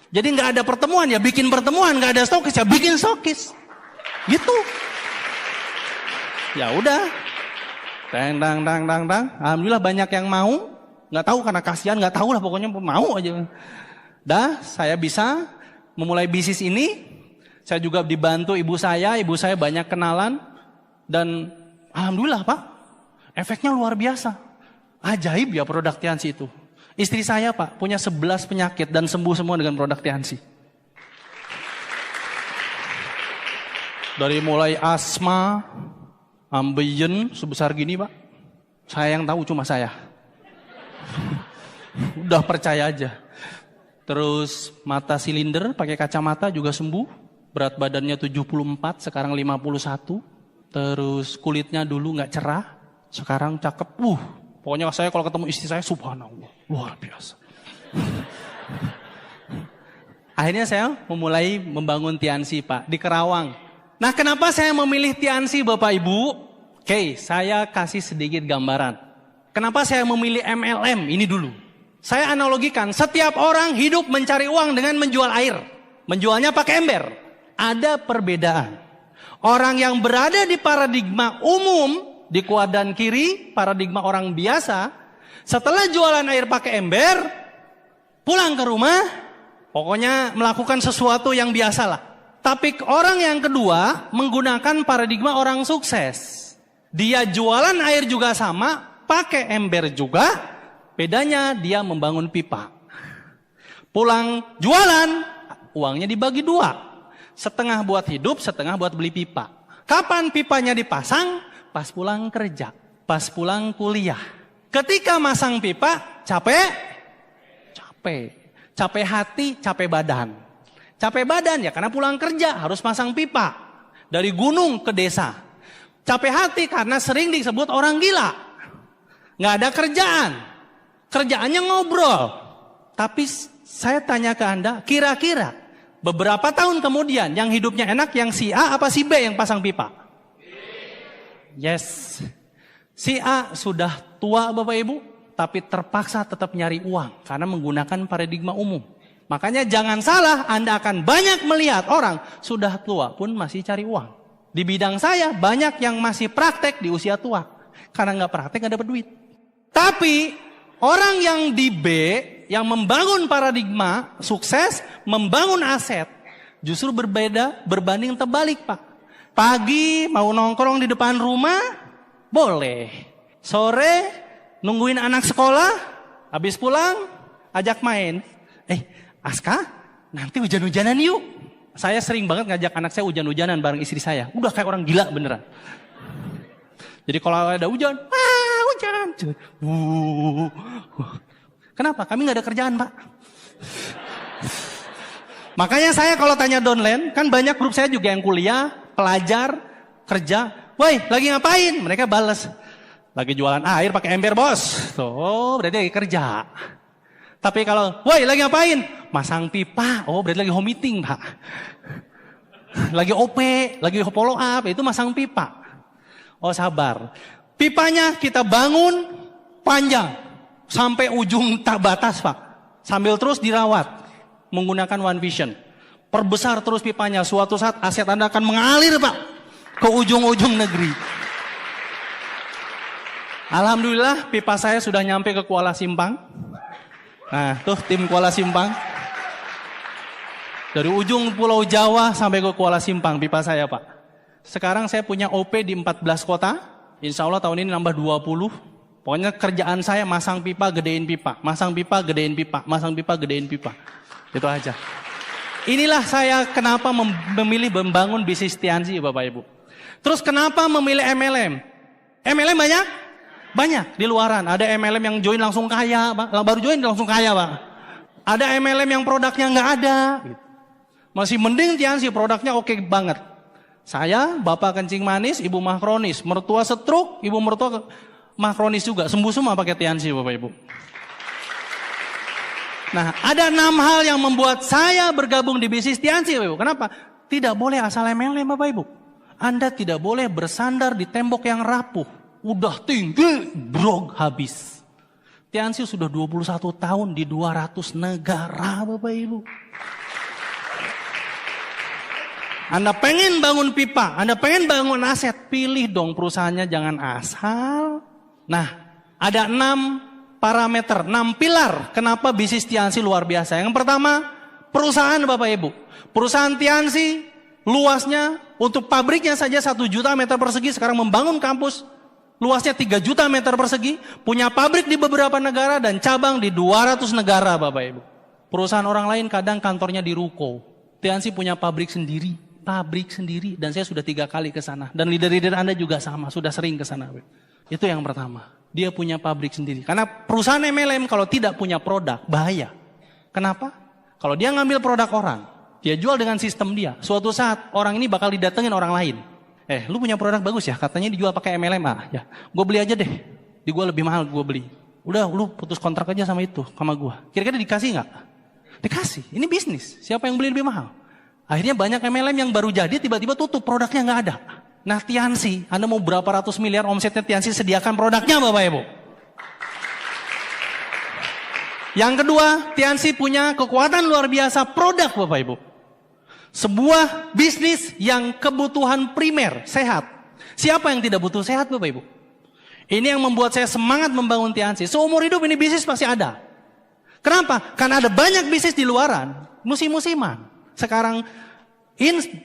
Jadi nggak ada pertemuan ya bikin pertemuan, nggak ada stokis ya bikin stokis. Gitu. Ya udah. Dang. Alhamdulillah banyak yang mau. Nggak tahu karena kasihan, nggak tahu lah pokoknya mau aja. Dah, saya bisa memulai bisnis ini. Saya juga dibantu ibu saya banyak kenalan. Dan alhamdulillah Pak, efeknya luar biasa. Ajaib ya produk Tiansi itu. Istri saya Pak, punya 11 penyakit dan sembuh semua dengan produk Tiansi. Dari mulai asma, ambeien sebesar gini Pak. Saya yang tahu cuma saya. Udah percaya aja. Terus mata silinder pakai kacamata juga sembuh. Berat badannya 74, sekarang 51. Terus kulitnya dulu nggak cerah, sekarang cakep. Pokoknya saya kalau ketemu istri saya subhanallah, luar biasa. Akhirnya saya memulai membangun Tiansi Pak di Karawang. Nah kenapa saya memilih Tiansi Bapak Ibu? Oke, saya kasih sedikit gambaran. Kenapa saya memilih MLM ini dulu? Saya analogikan, setiap orang hidup mencari uang dengan menjual air. Menjualnya pakai ember. Ada perbedaan. Orang yang berada di paradigma umum, di kuadran kiri, paradigma orang biasa, setelah jualan air pakai ember, pulang ke rumah, pokoknya melakukan sesuatu yang biasa lah. Tapi orang yang kedua, menggunakan paradigma orang sukses. Dia jualan air juga sama, pakai ember juga, bedanya dia membangun pipa. Pulang jualan, uangnya dibagi 2. Setengah buat hidup, setengah buat beli pipa. Kapan pipanya dipasang? Pas pulang kerja, pas pulang kuliah. Ketika masang pipa, capek hati, capek badan. Capek badan ya karena pulang kerja harus pasang pipa. Dari gunung ke desa. Capek hati karena sering disebut orang gila. Nggak ada kerjaan. Kerjaannya ngobrol. Tapi saya tanya ke Anda, kira-kira beberapa tahun kemudian yang hidupnya enak yang si A apa si B yang pasang pipa? Yes. Si A sudah tua Bapak Ibu, tapi terpaksa tetap nyari uang karena menggunakan paradigma umum. Makanya jangan salah, Anda akan banyak melihat orang sudah tua pun masih cari uang. Di bidang saya banyak yang masih praktek di usia tua. Karena nggak praktek nggak dapat duit. Tapi orang yang di B, yang membangun paradigma sukses, membangun aset, justru berbeda, berbanding terbalik Pak. Pagi mau nongkrong di depan rumah, boleh. Sore nungguin anak sekolah, habis pulang ajak main. Aska, nanti hujan-hujanan yuk. Saya sering banget ngajak anak saya hujan-hujanan bareng istri saya. Udah kayak orang gila beneran. Jadi kalau ada hujan, hujan. Kenapa? Kami nggak ada kerjaan Pak. Makanya saya kalau tanya downline, kan banyak grup saya juga yang kuliah, pelajar, kerja. Woi, lagi ngapain? Mereka balas. Lagi jualan air pakai ember bos. Tuh, berarti lagi kerja. Tapi kalau, woi lagi ngapain? Masang pipa. Oh, berarti lagi home meeting Pak. Lagi OP, lagi follow up, itu masang pipa. Oh sabar. Pipanya kita bangun panjang sampai ujung tak batas Pak. Sambil terus dirawat menggunakan One Vision. Perbesar terus pipanya. Suatu saat aset Anda akan mengalir Pak ke ujung-ujung negeri. Alhamdulillah pipa saya sudah nyampe ke Kuala Simpang. Nah tuh tim Kuala Simpang. Dari ujung Pulau Jawa sampai ke Kuala Simpang pipa saya Pak. Sekarang saya punya OP di 14 kota. Insya Allah tahun ini nambah 20. Pokoknya kerjaan saya masang pipa, gedein pipa. Masang pipa, gedein pipa. Masang pipa, gedein pipa. Itu aja. Inilah saya kenapa memilih membangun bisnis Tiansi Bapak Ibu. Terus kenapa memilih MLM? MLM banyak? Banyak di luaran. Ada MLM yang join langsung kaya Pak. Baru join langsung kaya Pak. Ada MLM yang produknya nggak ada. Masih mending Tiansi produknya oke banget. Saya, bapak kencing manis, ibu mah kronis. Mertua stroke, ibu mertua mah kronis juga. Sembuh semua pakai Tiansi Bapak Ibu. Nah, ada 6 hal yang membuat saya bergabung di bisnis Tiansi Bapak Ibu. Kenapa? Tidak boleh asal MLM Bapak Ibu. Anda tidak boleh bersandar di tembok yang rapuh. Udah tinggi, brog habis. Tiansi sudah 21 tahun di 200 negara Bapak Ibu. Anda pengen bangun pipa, Anda pengen bangun aset, pilih dong perusahaannya jangan asal. Nah, ada 6 parameter, 6 pilar kenapa bisnis Tiansi luar biasa. Yang pertama, perusahaan Bapak Ibu. Perusahaan Tiansi luasnya untuk pabriknya saja 1 juta meter persegi, sekarang membangun kampus luasnya 3 juta meter persegi, punya pabrik di beberapa negara dan cabang di 200 negara Bapak Ibu. Perusahaan orang lain kadang kantornya di ruko. Tiansi punya pabrik sendiri. Dan saya sudah 3 kali ke sana. Dan leader-leader Anda juga sama, sudah sering ke sana. Itu yang pertama. Dia punya pabrik sendiri. Karena perusahaan MLM kalau tidak punya produk, bahaya. Kenapa? Kalau dia ngambil produk orang, dia jual dengan sistem dia. Suatu saat orang ini bakal didatengin orang lain. Lu punya produk bagus ya, katanya dijual pakai MLM. Ya, gue beli aja deh. Di gue lebih mahal, gue beli. Udah, lu putus kontrak aja sama itu, sama gue. Kira-kira dikasih nggak? Dikasih. Ini bisnis. Siapa yang beli lebih mahal? Akhirnya banyak MLM yang baru jadi tiba-tiba tutup, produknya nggak ada. Nah Tiansi, Anda mau berapa ratus miliar omsetnya Tiansi, sediakan produknya Bapak Ibu. Yang kedua, Tiansi punya kekuatan luar biasa produk Bapak Ibu. Sebuah bisnis yang kebutuhan primer, sehat. Siapa yang tidak butuh sehat Bapak Ibu? Ini yang membuat saya semangat membangun Tiansi. Seumur hidup ini bisnis pasti ada. Kenapa? Karena ada banyak bisnis di luaran, musim-musiman. Sekarang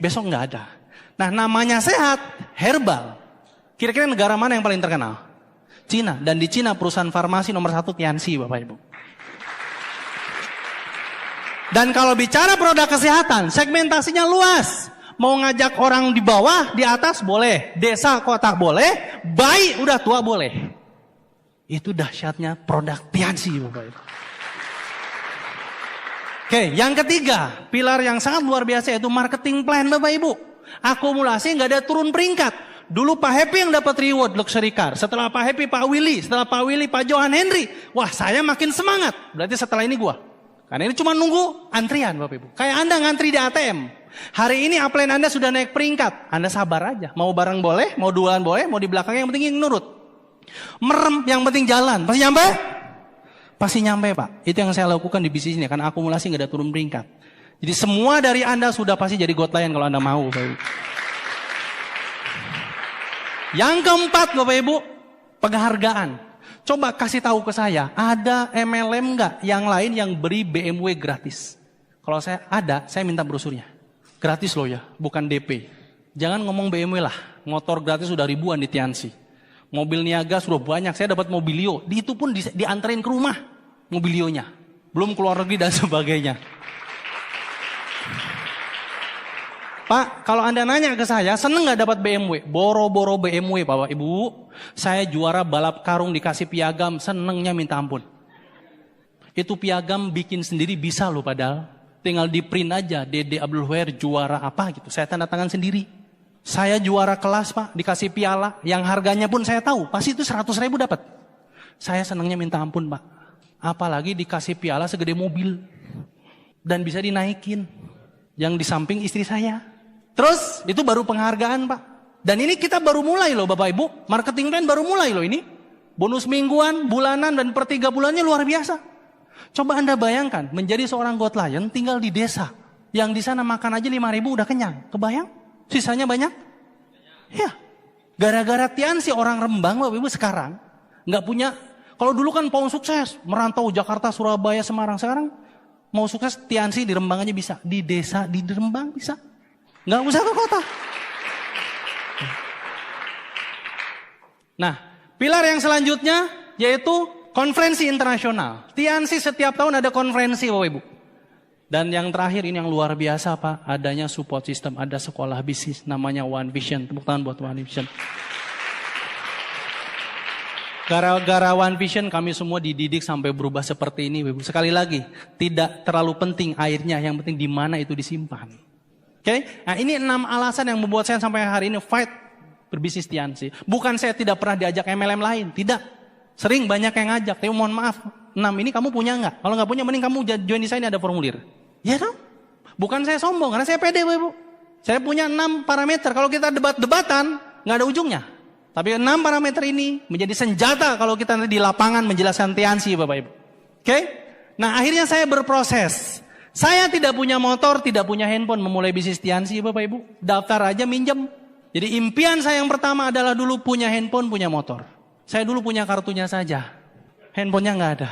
besok nggak ada. Nah namanya sehat, herbal. Kira-kira negara mana yang paling terkenal? Cina. Dan di Cina perusahaan farmasi nomor 1 Tiansi Bapak Ibu. Dan kalau bicara produk kesehatan, segmentasinya luas. Mau ngajak orang di bawah, di atas boleh. Desa, kota boleh. Bayi, udah tua boleh. Itu dahsyatnya produk Tiansi Bapak Ibu. Oke, yang ketiga, pilar yang sangat luar biasa yaitu marketing plan Bapak Ibu. Akumulasi nggak ada turun peringkat. Dulu Pak Happy yang dapat reward luxury car. Setelah Pak Happy Pak Willy, setelah Pak Willy Pak Johan Henry. Wah saya makin semangat. Berarti setelah ini gua. Karena ini cuma nunggu antrian Bapak Ibu. Kayak Anda ngantri di ATM. Hari ini upline Anda sudah naik peringkat. Anda sabar aja. Mau barang boleh, mau jualan boleh, mau di belakangnya yang penting nurut. Merem yang penting jalan. Pasti nyampe? Pasti nyampe Pak. Itu yang saya lakukan di bisnis ini. Karena akumulasi nggak ada turun peringkat. Jadi semua dari Anda sudah pasti jadi God Lion kalau Anda mau Bapak Ibu. Yang keempat Bapak Ibu, penghargaan. Coba kasih tahu ke saya, ada MLM nggak yang lain yang beri BMW gratis? Kalau saya ada, saya minta brosurnya. Gratis loh ya, bukan DP. Jangan ngomong BMW lah, motor gratis sudah ribuan di Tiansi. Mobil niaga sudah banyak, saya dapat mobilio. Itu pun dianterin ke rumah mobilionya. Belum keluar negeri dan sebagainya. Pak, kalau Anda nanya ke saya, seneng gak dapat BMW? Boro-boro BMW Bapak Ibu. Saya juara balap karung dikasih piagam, senengnya minta ampun. Itu piagam bikin sendiri bisa loh padahal. Tinggal di print aja, Dede Abdulwair juara apa gitu. Saya tanda tangan sendiri. Saya juara kelas Pak, dikasih piala, yang harganya pun saya tahu, pasti itu 100.000 dapat. Saya senangnya minta ampun Pak. Apalagi dikasih piala segede mobil. Dan bisa dinaikin. Yang di samping istri saya. Terus, itu baru penghargaan Pak. Dan ini kita baru mulai loh Bapak Ibu. Marketing plan baru mulai loh ini. Bonus mingguan, bulanan, dan per 3 bulannya luar biasa. Coba Anda bayangkan, menjadi seorang God Lion tinggal di desa. Yang di sana makan aja 5.000 udah kenyang. Kebayang? Sisanya banyak? Ya. Gara-gara Tiansi orang Rembang Bapak Ibu sekarang nggak punya. Kalau dulu kan mau sukses, merantau Jakarta, Surabaya, Semarang. Sekarang mau sukses Tiansi di Rembang aja bisa. Di desa, di Rembang bisa. Nggak usah ke kota. Nah, pilar yang selanjutnya yaitu konferensi internasional. Tiansi setiap tahun ada konferensi Bapak Ibu. Dan yang terakhir ini yang luar biasa Pak, adanya support system, ada sekolah bisnis namanya One Vision. Tepuk tangan buat One Vision. Gara-gara One Vision kami semua dididik sampai berubah seperti ini Bapak Ibu. Sekali lagi, tidak terlalu penting airnya, yang penting di mana itu disimpan. Oke? Nah, ini 6 alasan yang membuat saya sampai hari ini fight berbisnis Tiansi. Bukan saya tidak pernah diajak MLM lain, tidak. Sering banyak yang ngajak, tapi mohon maaf, 6 ini kamu punya nggak? Kalau nggak punya, mending kamu join di saya, ini ada formulir. Ya dong? Bukan saya sombong, karena saya pede Bapak Ibu. Saya punya 6 parameter, kalau kita debat-debatan, nggak ada ujungnya. Tapi 6 parameter ini menjadi senjata kalau kita nanti di lapangan menjelaskan Tiansi Bapak Ibu. Oke? Nah akhirnya saya berproses. Saya tidak punya motor, tidak punya handphone, memulai bisnis Tiansi Bapak Ibu. Daftar aja minjem. Jadi impian saya yang pertama adalah dulu punya handphone, punya motor. Saya dulu punya kartunya saja. Handphonenya nggak ada.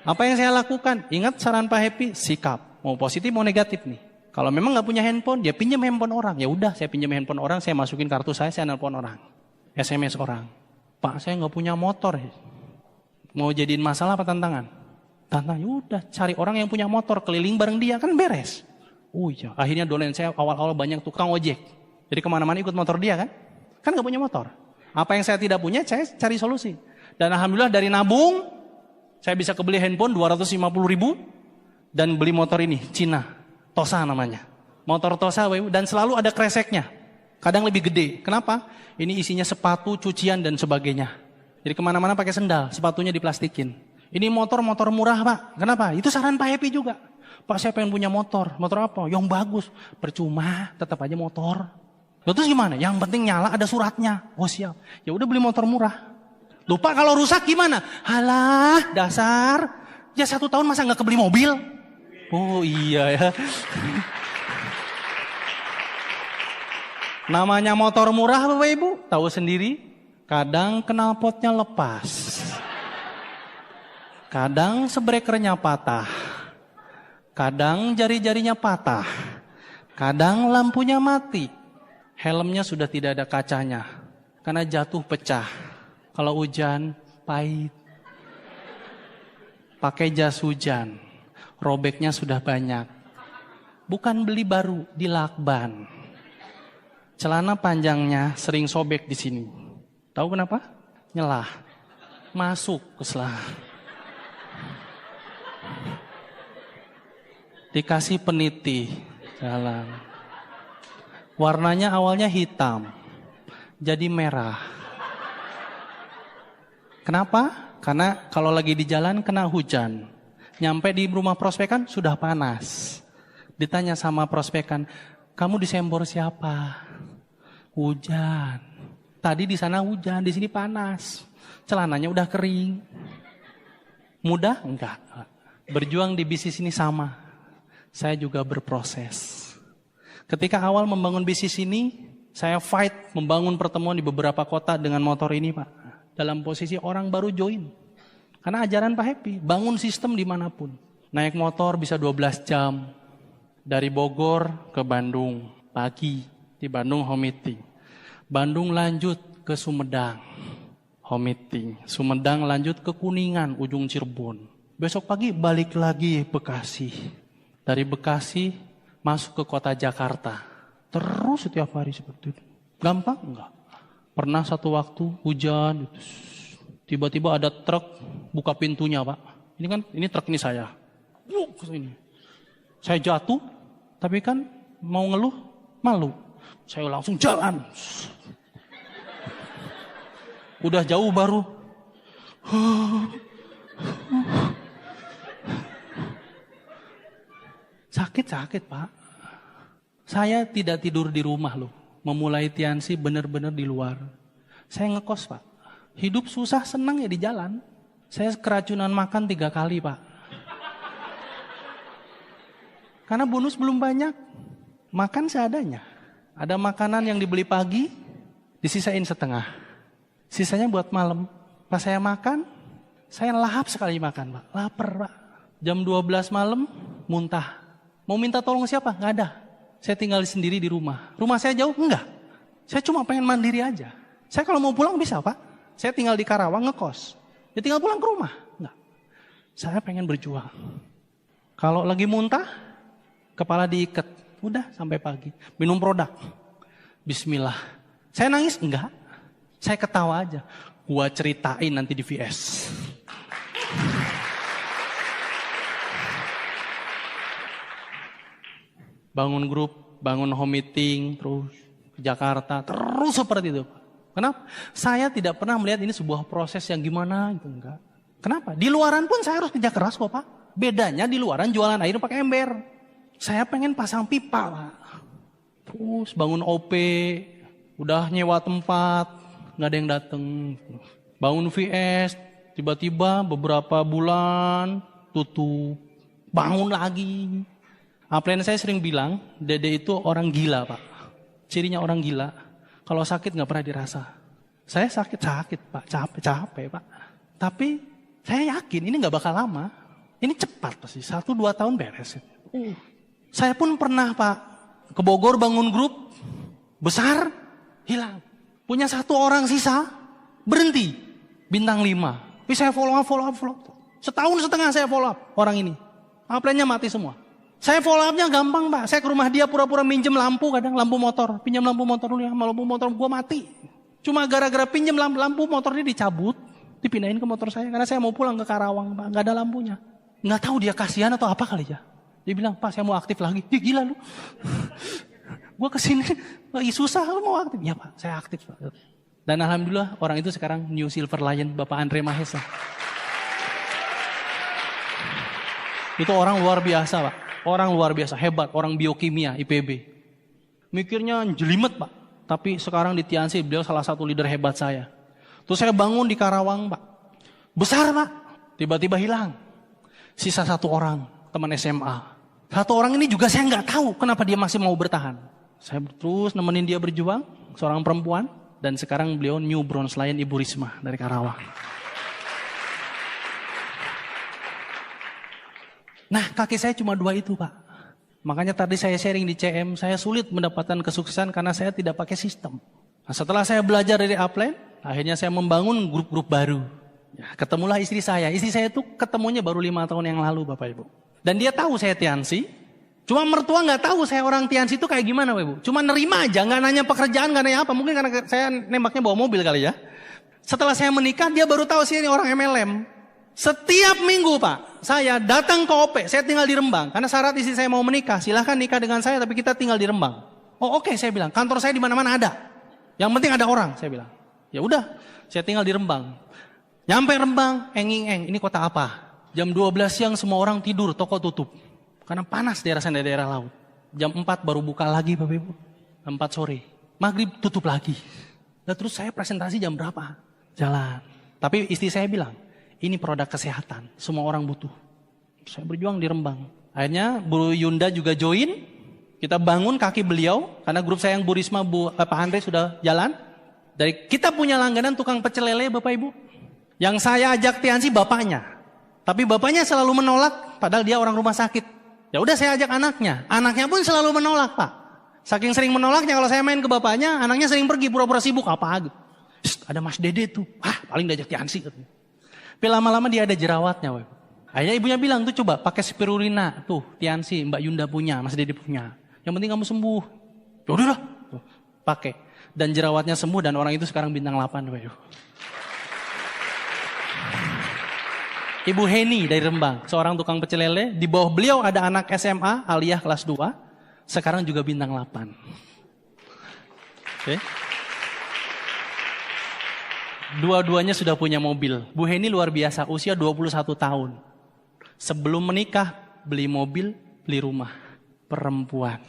Apa yang saya lakukan? Ingat saran Pak Happy, sikap. Mau positif mau negatif nih. Kalau memang nggak punya handphone, dia pinjam handphone orang. Ya udah, saya pinjam handphone orang, saya masukin kartu saya nelpon orang. SMS orang. Pak, saya nggak punya motor. Mau jadiin masalah apa tantangan? Tantangan, ya udah cari orang yang punya motor, keliling bareng dia, kan beres. Oh iya, akhirnya dolen saya awal-awal banyak tukang ojek. Jadi kemana-mana ikut motor dia kan? Kan nggak punya motor. Apa yang saya tidak punya, saya cari solusi. Dan alhamdulillah dari nabung, saya bisa kebeli handphone 250.000 dan beli motor ini, Cina, Tosa namanya. Motor Tosa, dan selalu ada kreseknya. Kadang lebih gede. Kenapa? Ini isinya sepatu, cucian, dan sebagainya. Jadi kemana-mana pakai sendal, sepatunya diplastikin. Ini motor murah Pak. Kenapa? Itu saran Pak Happy juga. Pak saya pengen punya motor. Motor apa? Yang bagus. Percuma, tetap aja motor. Terus gimana? Yang penting nyala ada suratnya. Oh siap. Ya udah beli motor murah. Lupa kalau rusak gimana? Halah, dasar. Ya 1 tahun masa nggak kebeli mobil? Oh iya ya. Namanya motor murah Bapak Ibu, tahu sendiri. Kadang knalpotnya lepas. Kadang sebrekernya patah. Kadang jari-jarinya patah. Kadang lampunya mati. Helmnya sudah tidak ada kacanya. Karena jatuh pecah. Kalau hujan, pahit. Pakai jas hujan. Robeknya sudah banyak. Bukan beli baru, di lakban. Celana panjangnya sering sobek di sini. Tahu kenapa? Nyelah. Masuk ke selah. Dikasih peniti. Jalan. Warnanya awalnya hitam. Jadi merah. Kenapa? Karena kalau lagi di jalan kena hujan. Nyampe di rumah prospekan sudah panas. Ditanya sama prospekan, kamu disembor siapa? Hujan. Tadi di sana hujan, di sini panas. Celananya udah kering. Mudah? Enggak. Berjuang di bisnis ini sama. Saya juga berproses. Ketika awal membangun bisnis ini, saya fight membangun pertemuan di beberapa kota dengan motor ini Pak. Dalam posisi orang baru join. Karena ajaran Pak Happy, bangun sistem dimanapun. Naik motor bisa 12 jam. Dari Bogor ke Bandung, pagi. Di Bandung home meeting. Bandung lanjut ke Sumedang, home meeting. Sumedang lanjut ke Kuningan, ujung Cirebon. Besok pagi balik lagi Bekasi. Dari Bekasi masuk ke kota Jakarta. Terus setiap hari seperti itu. Gampang? Enggak. Pernah satu waktu hujan, tiba-tiba ada truk buka pintunya Pak. Ini truk ini saya. Ini. Saya jatuh, tapi kan mau ngeluh, malu. Saya langsung jalan. Udah jauh baru. Sakit Pak. Saya tidak tidur di rumah loh. memulai Tiansi benar-benar di luar. Saya ngekos Pak. Hidup susah senang ya di jalan. Saya keracunan makan 3 kali Pak. Karena bonus belum banyak. Makan seadanya. Ada makanan yang dibeli pagi, disisain setengah. Sisanya buat malam. Pas saya makan, saya lahap sekali makan Pak. Lapar Pak. Jam 12 malam, muntah. Mau minta tolong siapa? Nggak ada. Saya tinggal sendiri di rumah. Rumah saya jauh? Enggak. Saya cuma pengen mandiri aja. Saya kalau mau pulang bisa Pak. Saya tinggal di Karawang ngekos. Ya tinggal pulang ke rumah. Enggak. Saya pengen berjuang. Kalau lagi muntah, kepala diikat. Udah sampai pagi. Minum produk. Bismillah. Saya nangis? Enggak. Saya ketawa aja. Gua ceritain nanti di VS. Bangun grup, bangun home meeting, terus ke Jakarta, terus seperti itu. Kenapa? Saya tidak pernah melihat ini sebuah proses yang gimana gitu, enggak. Kenapa? Di luaran pun saya harus kerja keras kok Pak. Bedanya di luaran jualan air pakai ember. Saya pengen pasang pipa Pak. Terus bangun OP, udah nyewa tempat, nggak ada yang dateng. Bangun VS, tiba-tiba beberapa bulan tutup. Bangun lagi. Upline saya sering bilang, Dede itu orang gila Pak. Cirinya orang gila, kalau sakit gak pernah dirasa. Saya sakit Pak, capek Pak. Tapi saya yakin ini gak bakal lama. Ini cepat pasti, 1-2 tahun beres. Saya pun pernah Pak, ke Bogor bangun grup, besar, hilang. Punya 1 orang sisa, berhenti, bintang 5. Tapi saya follow up. Setahun setengah saya follow up orang ini. Upline-nya mati semua. Saya follow up-nya gampang Pak. Saya ke rumah dia pura-pura minjem lampu, kadang lampu motor. Pinjam lampu motor dulu ya, lampu motor gue mati. Cuma gara-gara pinjam lampu motornya dicabut, dipindahin ke motor saya. Karena saya mau pulang ke Karawang Pak, gak ada lampunya. Gak tahu dia kasihan atau apa kali ya. Dia bilang, Pak saya mau aktif lagi. Gila lu. Gue kesini, lagi susah lu mau aktif. Ya Pak, saya aktif Pak. Dan alhamdulillah orang itu sekarang New Silver Lion, Bapak Andre Mahesa. Itu orang luar biasa Pak. Orang luar biasa, hebat, orang biokimia, IPB. Mikirnya jelimet Pak. Tapi sekarang di Tiansi, beliau salah satu leader hebat saya. Terus saya bangun di Karawang Pak. Besar Pak. Tiba-tiba hilang. Sisa 1 orang, teman SMA. 1 orang ini juga saya nggak tahu kenapa dia masih mau bertahan. Saya terus nemenin dia berjuang, seorang perempuan. Dan sekarang beliau New Bronze Lion Ibu Risma dari Karawang. Nah kaki saya cuma 2 itu Pak. Makanya tadi saya sharing di CM, saya sulit mendapatkan kesuksesan karena saya tidak pakai sistem. Nah, setelah saya belajar dari upline, akhirnya saya membangun grup-grup baru. Ya, ketemulah istri saya. Istri saya itu ketemunya baru 5 tahun yang lalu Bapak Ibu. Dan dia tahu saya Tiansi. Cuma mertua gak tahu saya orang Tiansi itu kayak gimana Bapak Ibu. Cuma nerima aja, gak nanya pekerjaan, gak nanya apa. Mungkin karena saya nembaknya bawa mobil kali ya. Setelah saya menikah, dia baru tahu saya ini orang MLM. Setiap minggu Pak, saya datang ke OP, saya tinggal di Rembang. Karena syarat istri saya mau menikah, silahkan nikah dengan saya tapi kita tinggal di Rembang. Oh oke, saya bilang, kantor saya di mana-mana ada. Yang penting ada orang, saya bilang. Ya udah, saya tinggal di Rembang. Nyampe Rembang, enging-eng, ini kota apa? Jam 12 siang semua orang tidur, toko tutup. Karena panas daerah sana, daerah laut. Jam 4 baru buka lagi Bapak Ibu. 4 sore, maghrib tutup lagi. Nah terus saya presentasi jam berapa? Jalan. Tapi istri saya bilang, ini produk kesehatan, semua orang butuh. Saya berjuang di Rembang. Akhirnya Bu Yunda juga join. Kita bangun kaki beliau, karena grup saya yang Bu Risma, Pak Andre sudah jalan. Dari kita punya langganan tukang pecel lele Bapak Ibu. Yang saya ajak Tiansi bapaknya. Tapi bapaknya selalu menolak, padahal dia orang rumah sakit. Ya udah saya ajak anaknya. Anaknya pun selalu menolak Pak. Saking sering menolaknya kalau saya main ke bapaknya, anaknya sering pergi pura-pura sibuk apa gitu. Ada Mas Dede tuh, paling diajak Tiansi. Tapi lama-lama dia ada jerawatnya. Web. Akhirnya ibunya bilang tuh coba pakai spirulina. Tuh Tiansi, Mbak Yunda punya, Mas Dede punya. Yang penting kamu sembuh. Yaudah lah, pakai. Dan jerawatnya sembuh dan orang itu sekarang bintang 8. Web. Ibu Heni dari Rembang, seorang tukang pecel lele. Di bawah beliau ada anak SMA, Aliyah kelas 2. Sekarang juga bintang 8. Oke. Dua-duanya sudah punya mobil. Bu Heni luar biasa, usia 21 tahun. Sebelum menikah, beli mobil, beli rumah. Perempuan.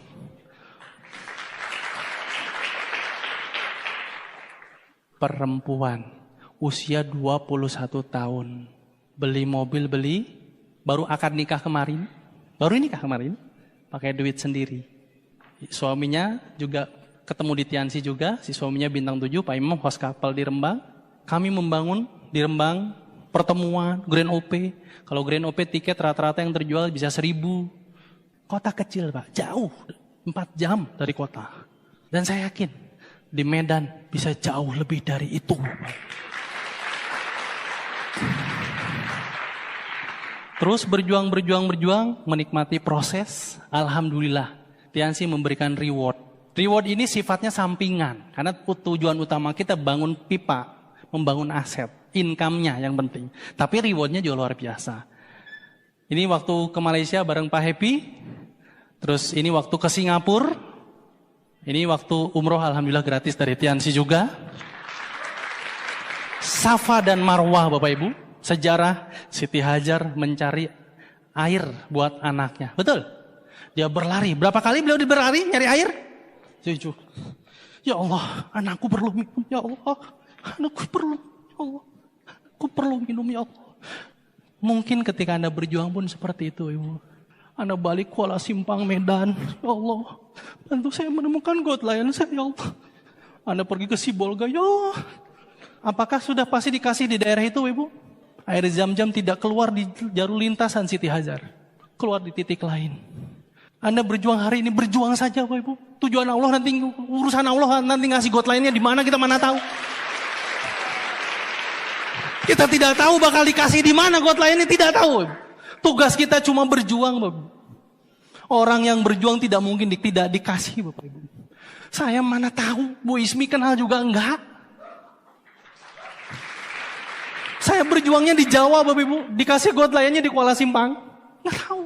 perempuan, usia 21 tahun. Beli mobil, baru akad nikah kemarin. Baru nikah kemarin, pakai duit sendiri. Suaminya juga ketemu di Tiansi juga, si suaminya bintang 7, Pak Imam, host kapal di Rembang. Kami membangun di Rembang pertemuan, Grand OP. Kalau Grand OP tiket rata-rata yang terjual bisa 1.000. Kota kecil Pak, jauh, 4 jam dari kota. Dan saya yakin di Medan bisa jauh lebih dari itu. Terus berjuang, menikmati proses. Alhamdulillah, Tiansi memberikan reward. Reward ini sifatnya sampingan, karena tujuan utama kita bangun pipa, membangun aset, income-nya yang penting. Tapi rewardnya juga luar biasa. Ini waktu ke Malaysia bareng Pak Happy, terus ini waktu ke Singapura, ini waktu umroh alhamdulillah gratis dari Tiansi juga. Safa dan Marwah Bapak Ibu, sejarah Siti Hajar mencari air buat anaknya. Betul? Dia berlari, berapa kali beliau berlari nyari air? 7. Ya Allah, anakku perlu minum, ya Allah. Anakku perlu, ya Allah. Anakku perlu minum, ya Allah. Mungkin ketika Anda berjuang pun seperti itu, Ibu. Anda balik Kuala Simpang, Medan. Ya Allah, bantu saya menemukan God Lion saya, ya Allah. Anda pergi ke Sibolga, ya Allah. Apakah sudah pasti dikasih di daerah itu, Ibu? Air Zam-Zam tidak keluar di jalur lintasan Siti Hajar. Keluar di titik lain. Anda berjuang hari ini, berjuang saja Bapak Ibu. Tujuan Allah nanti, urusan Allah nanti ngasih God lainnya di mana kita mana tahu. Kita tidak tahu bakal dikasih di mana God lainnya, tidak tahu. Tugas kita cuma berjuang Bapak Ibu. Orang yang berjuang tidak mungkin tidak dikasih Bapak Ibu. Saya mana tahu, Bu Ismi kenal juga enggak. Saya berjuangnya di Jawa Bapak Ibu, dikasih God lainnya di Kuala Simpang. Enggak tahu.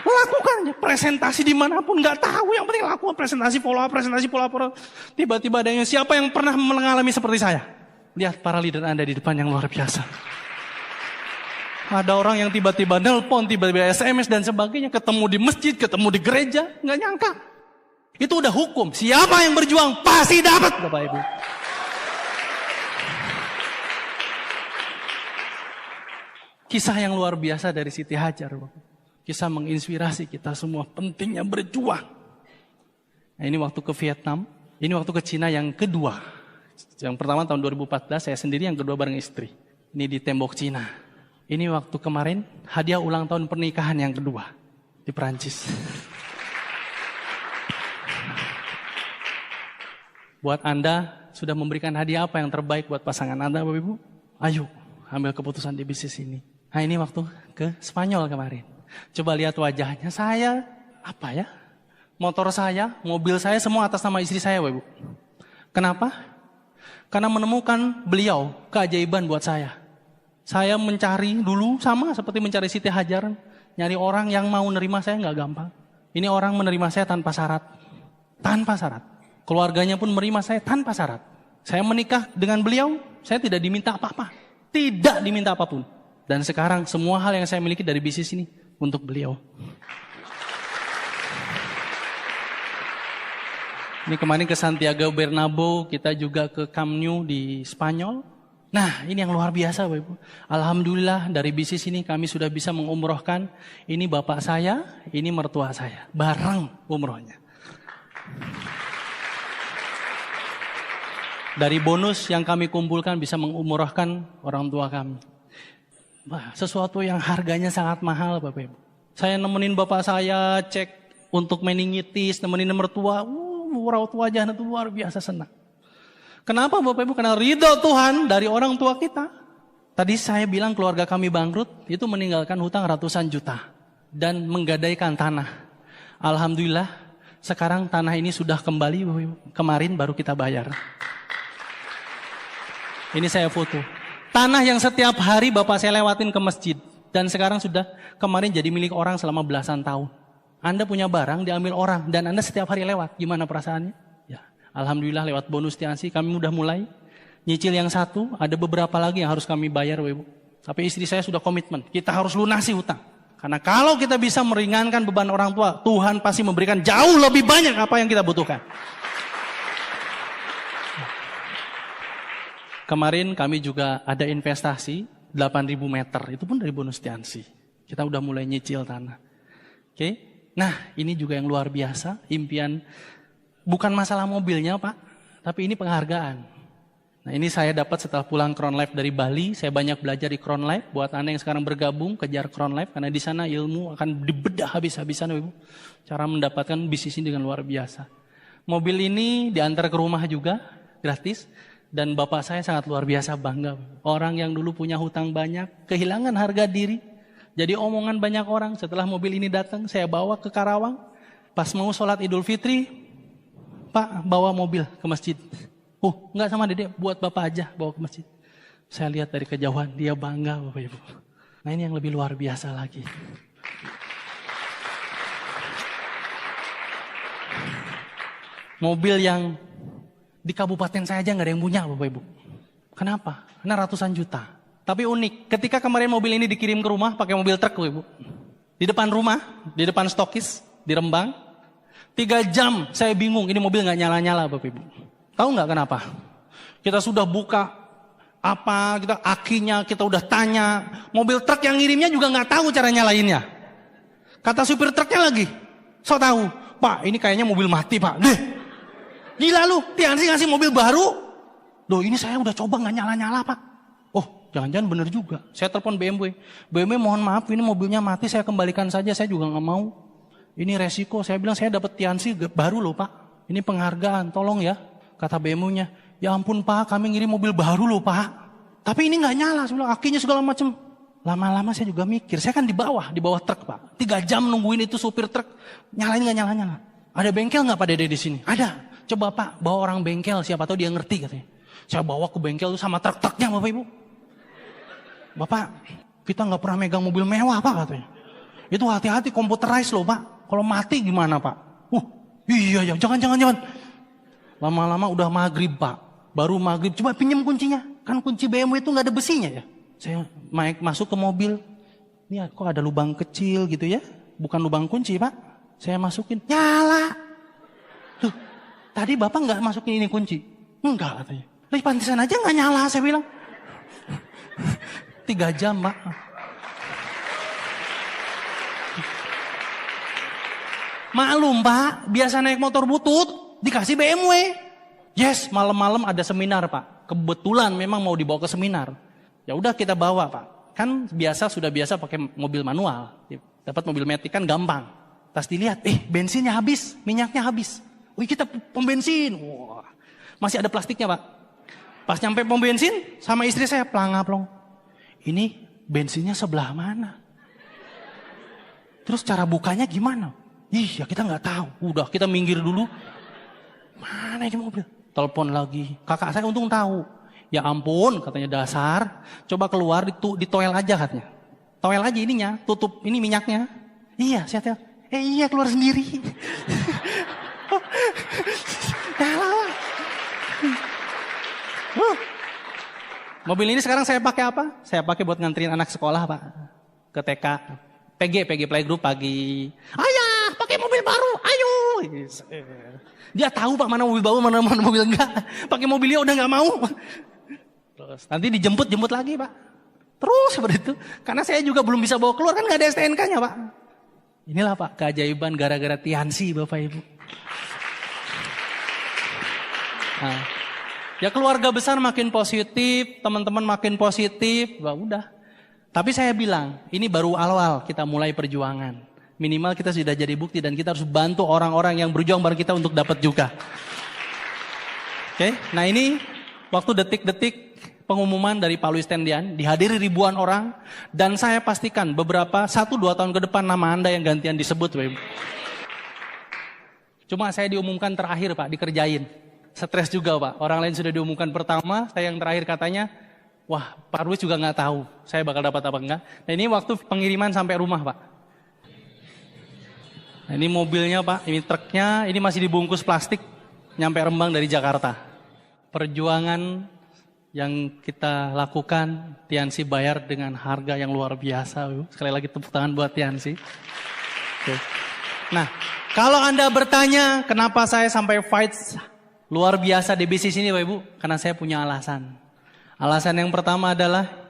Lakukan aja presentasi dimanapun, nggak tahu, yang penting lakukan presentasi follow up. Tiba-tiba ada yang siapa yang pernah mengalami seperti saya? Lihat para leader Anda di depan yang luar biasa. Ada orang yang tiba-tiba nelpon, tiba-tiba SMS dan sebagainya, ketemu di masjid, ketemu di gereja, nggak nyangka. Itu udah hukum. Siapa yang berjuang pasti dapat, Bapak Ibu. Kisah yang luar biasa dari Siti Hajar, Bapak. Kisah menginspirasi kita semua pentingnya berjuang. Nah, ini waktu ke Vietnam, ini waktu ke Cina yang kedua. Yang pertama tahun 2014 saya sendiri, yang kedua bareng istri. Ini di tembok Cina. Ini waktu kemarin hadiah ulang tahun pernikahan yang kedua di Perancis. Buat Anda sudah memberikan hadiah apa yang terbaik buat pasangan Anda Bapak Ibu? Ayo ambil keputusan di bisnis ini. Nah ini waktu ke Spanyol kemarin. Coba lihat wajahnya, saya, apa ya? Motor saya, mobil saya semua atas nama istri saya, Ibu. Kenapa? Karena menemukan beliau keajaiban buat saya. Saya mencari dulu sama seperti mencari Siti Hajar, nyari orang yang mau nerima saya nggak gampang. Ini orang menerima saya tanpa syarat. Tanpa syarat. Keluarganya pun menerima saya tanpa syarat. Saya menikah dengan beliau, saya tidak diminta apa-apa. Tidak diminta apapun. Dan sekarang semua hal yang saya miliki dari bisnis ini untuk beliau. Ini kemarin ke Santiago Bernabeu, kita juga ke Camp Nou di Spanyol. Nah ini yang luar biasa Bapak Ibu. Alhamdulillah dari bisnis ini kami sudah bisa mengumrohkan. Ini bapak saya, ini mertua saya. Bareng umrohnya. Dari bonus yang kami kumpulkan bisa mengumrohkan orang tua kami. Wah, sesuatu yang harganya sangat mahal Bapak Ibu. Saya nemenin bapak saya cek untuk meningitis, nemenin mertua. Raut wajahnya itu luar biasa senang. Kenapa Bapak Ibu? Karena ridho Tuhan dari orang tua kita. Tadi saya bilang keluarga kami bangkrut, itu meninggalkan hutang ratusan juta. Dan menggadaikan tanah. Alhamdulillah sekarang tanah ini sudah kembali Bapak Ibu. Kemarin baru kita bayar. Ini saya foto. Tanah yang setiap hari bapak saya lewatin ke masjid. Dan sekarang sudah kemarin jadi milik orang selama belasan tahun. Anda punya barang diambil orang. Dan Anda setiap hari lewat. Gimana perasaannya? Ya, alhamdulillah lewat bonus Tiansi kami udah mulai. Nyicil yang satu. Ada beberapa lagi yang harus kami bayar Ibu. Tapi istri saya sudah komitmen. Kita harus lunasi hutang. Karena kalau kita bisa meringankan beban orang tua. Tuhan pasti memberikan jauh lebih banyak apa yang kita butuhkan. Kemarin kami juga ada investasi 8.000 meter, itu pun dari bonus Tiansi. Kita udah mulai nyicil tanah. Oke. Nah, ini juga yang luar biasa, impian bukan masalah mobilnya, Pak, tapi ini penghargaan. Nah, ini saya dapat setelah pulang Crown Life dari Bali. Saya banyak belajar di Crown Life. Buat Anda yang sekarang bergabung, kejar Crown Life. Karena di sana ilmu akan dibedah habis-habisan, Ibu. Cara mendapatkan bisnis ini dengan luar biasa. Mobil ini diantar ke rumah juga, gratis. Dan bapak saya sangat luar biasa bangga. Orang yang dulu punya hutang banyak, kehilangan harga diri. Jadi omongan banyak orang. Setelah mobil ini datang, saya bawa ke Karawang. Pas mau sholat Idul Fitri, Pak bawa mobil ke masjid. Oh, enggak sama Dedek, buat Bapak aja bawa ke masjid. Saya lihat dari kejauhan, dia bangga Bapak Ibu. Nah ini yang lebih luar biasa lagi. Mobil yang di kabupaten saya aja nggak ada yang punya Bapak Ibu. Kenapa? Karena ratusan juta. Tapi unik, ketika kemarin mobil ini dikirim ke rumah pakai mobil truk Bapak Ibu. Di depan rumah, di depan stokis, di Rembang. 3 jam saya bingung, ini mobil nggak nyala-nyala Bapak Ibu. Tahu nggak kenapa? Kita sudah buka kita akinya, kita udah tanya. Mobil truk yang ngirimnya juga nggak tahu cara nyalainnya. Kata supir truknya lagi, so tahu, Pak ini kayaknya mobil mati Pak. Deh, gila lu, Tiansi ngasih mobil baru. Loh ini saya udah coba nggak nyala-nyala Pak. Oh jangan-jangan bener juga. Saya telepon BMW. BMW mohon maaf ini mobilnya mati, saya kembalikan saja, saya juga nggak mau. Ini resiko, saya bilang saya dapat Tiansi baru loh Pak. Ini penghargaan, tolong ya. Kata BMW-nya, ya ampun Pak, kami ngirim mobil baru loh Pak. Tapi ini nggak nyala, saya bilang akinya segala macam. Lama-lama saya juga mikir, saya kan di bawah truk Pak. 3 jam nungguin itu supir truk, nyalain nggak nyala-nyala. Ada bengkel nggak Pak Dede di sini? Ada. Coba Pak, bawa orang bengkel, siapa tahu dia ngerti katanya. Saya bawa ke bengkel itu sama truk-truknya Bapak Ibu. Bapak, kita nggak pernah megang mobil mewah Pak katanya. Itu hati-hati computerized loh Pak. Kalau mati gimana Pak? Iya ya, jangan. Lama-lama udah maghrib Pak. Baru maghrib, coba pinjam kuncinya. Kan kunci BMW itu gak ada besinya ya. Saya masuk ke mobil. Ini kok ada lubang kecil gitu ya. Bukan lubang kunci Pak. Saya masukin, nyala. Tuh, tadi Bapak gak masukin ini kunci? Enggak katanya. Lah pantesan aja gak nyala saya bilang. 3 jam Pak. Maklum Pak, biasa naik motor butut. Dikasih BMW. Yes, malam-malam ada seminar Pak. Kebetulan memang mau dibawa ke seminar. Ya udah kita bawa Pak. Kan sudah biasa pakai mobil manual. Dapat mobil matic kan gampang. Tas dilihat, bensinnya habis, minyaknya habis. Wih kita pom bensin. Wah, masih ada plastiknya Pak. Pas nyampe pom bensin, sama istri saya plong. Ini bensinnya sebelah mana? Terus cara bukanya gimana? Ya kita nggak tahu. Udah kita minggir dulu. Mana ini mobil? Telepon lagi. Kakak saya untung tahu. Ya ampun, katanya dasar. Coba keluar di toel aja katanya. Toel aja ininya, tutup ini minyaknya. Iya, saya tahu. Iya keluar sendiri. Mobil ini sekarang saya pakai apa? Saya pakai buat nganterin anak sekolah Pak. Ke TK. PG Playgroup pagi. Ayah, pakai mobil baru, ayo. Dia tahu Pak mana mobil baru, mana mobil enggak. Pakai mobilnya udah enggak mau. Terus nanti dijemput lagi Pak. Terus seperti itu. Karena saya juga belum bisa bawa keluar kan enggak ada STNK-nya Pak. Inilah Pak keajaiban gara-gara Tiansi Bapak Ibu. Nah, ya keluarga besar makin positif, teman-teman makin positif, udah. Tapi saya bilang, ini baru awal kita mulai perjuangan. Minimal kita sudah jadi bukti dan kita harus bantu orang-orang yang berjuang bareng kita untuk dapat juga. Oke, nah ini waktu detik-detik pengumuman dari Pak Luis Tendian, dihadiri ribuan orang, dan saya pastikan beberapa 1-2 tahun ke depan nama Anda yang gantian disebut. Cuma saya diumumkan terakhir Pak, dikerjain. Stres juga Pak, orang lain sudah diumumkan pertama, saya yang terakhir katanya, wah, Pak Ruis juga nggak tahu saya bakal dapat apa enggak. Nah ini waktu pengiriman sampai rumah Pak. Nah ini mobilnya Pak, ini truknya, ini masih dibungkus plastik, nyampe Rembang dari Jakarta. Perjuangan yang kita lakukan, Tiansi bayar dengan harga yang luar biasa. Sekali lagi tepuk tangan buat Tiansi. Oke. Nah, kalau Anda bertanya kenapa saya sampai fight luar biasa di bisnis ini Bapak Ibu, karena saya punya alasan. Alasan yang pertama adalah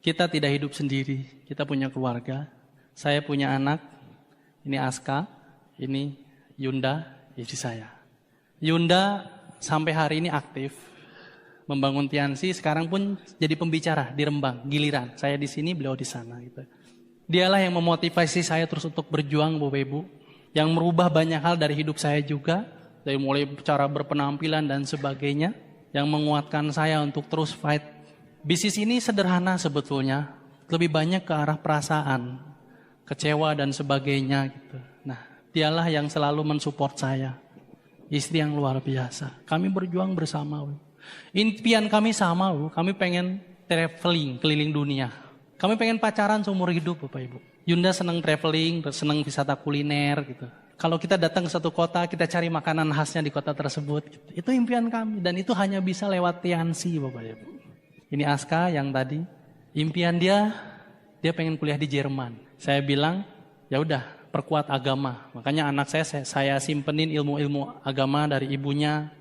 kita tidak hidup sendiri, kita punya keluarga. Saya punya anak, ini Aska, ini Yunda, istri saya. Yunda sampai hari ini aktif membangun Tiansi, sekarang pun jadi pembicara di Rembang, giliran. Saya di sini, beliau di sana gitu. Dialah yang memotivasi saya terus untuk berjuang, Bapak Ibu, yang merubah banyak hal dari hidup saya juga, dari mulai cara berpenampilan dan sebagainya, yang menguatkan saya untuk terus fight. Bisnis ini sederhana sebetulnya, lebih banyak ke arah perasaan, kecewa dan sebagainya gitu. Nah, dialah yang selalu mensupport saya. Istri yang luar biasa. Kami berjuang bersama. Impian kami sama, kami pengen traveling keliling dunia. Kami pengen pacaran seumur hidup, Bapak Ibu. Yunda senang traveling, senang wisata kuliner gitu. Kalau kita datang ke satu kota, kita cari makanan khasnya di kota tersebut. Itu impian kami dan itu hanya bisa lewat Tiansi, Bapak Ibu. Ini Aska yang tadi, impian dia pengen kuliah di Jerman. Saya bilang, ya udah, perkuat agama. Makanya anak saya simpenin ilmu-ilmu agama dari ibunya,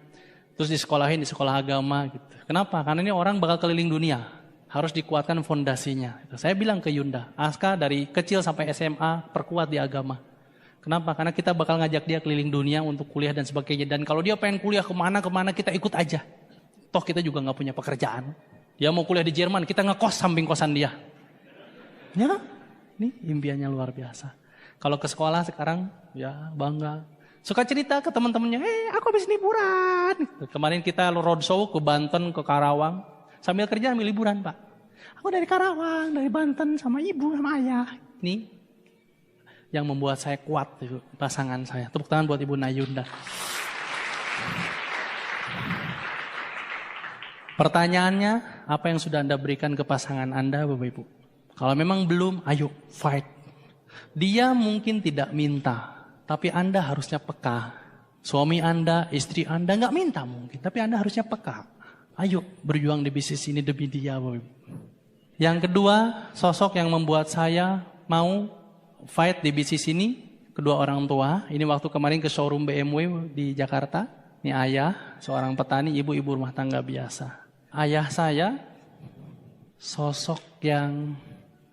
terus disekolahin di sekolah agama gitu. Kenapa? Karena ini orang bakal keliling dunia, harus dikuatkan fondasinya. Saya bilang ke Yunda, Aska dari kecil sampai SMA perkuat di agama. Kenapa? Karena kita bakal ngajak dia keliling dunia untuk kuliah dan sebagainya. Dan kalau dia pengen kuliah kemana kita ikut aja. Toh kita juga gak punya pekerjaan. Dia mau kuliah di Jerman, kita ngekos samping kosan dia. Ya, ini impiannya luar biasa. Kalau ke sekolah sekarang, ya bangga. Suka cerita ke teman-temannya, aku habis liburan. Kemarin kita roadshow ke Banten, ke Karawang. Sambil kerja, sambil liburan, Pak. Aku dari Karawang, dari Banten, sama ibu, sama ayah. Ini yang membuat saya kuat, itu, pasangan saya. Tepuk tangan buat Ibu Nayunda. Pertanyaannya, apa yang sudah Anda berikan ke pasangan Anda, Bapak Ibu? Kalau memang belum, ayo fight. Dia mungkin tidak minta, tapi Anda harusnya peka. Suami Anda, istri Anda nggak minta mungkin, tapi Anda harusnya peka. Ayo berjuang di bisnis ini demi dia, Bapak Ibu. Yang kedua, sosok yang membuat saya mau fight di bisnis ini, kedua orang tua. Ini waktu kemarin ke showroom BMW di Jakarta. Ini ayah, seorang petani, ibu rumah tangga biasa. Ayah saya, sosok yang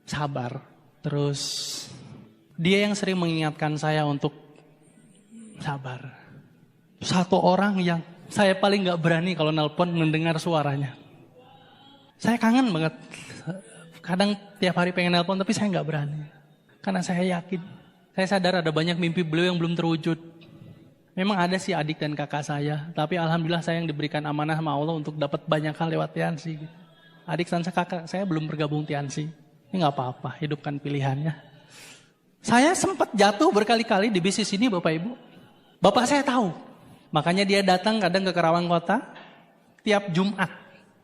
sabar. Terus, dia yang sering mengingatkan saya untuk sabar. Satu orang yang saya paling gak berani kalau nelpon mendengar suaranya. Saya kangen banget. Kadang tiap hari pengen nelpon tapi saya gak berani. Karena saya yakin, saya sadar ada banyak mimpi beliau yang belum terwujud. Memang ada sih adik dan kakak saya, tapi alhamdulillah saya yang diberikan amanah sama Allah untuk dapat banyak hal lewat Tiansi. Adik dan kakak saya belum bergabung Tiansi. Ini gak apa-apa, hidupkan pilihannya. Saya sempat jatuh berkali-kali di bisnis ini, Bapak Ibu. Bapak saya tahu, makanya dia datang kadang ke Karawang Kota, tiap Jumat,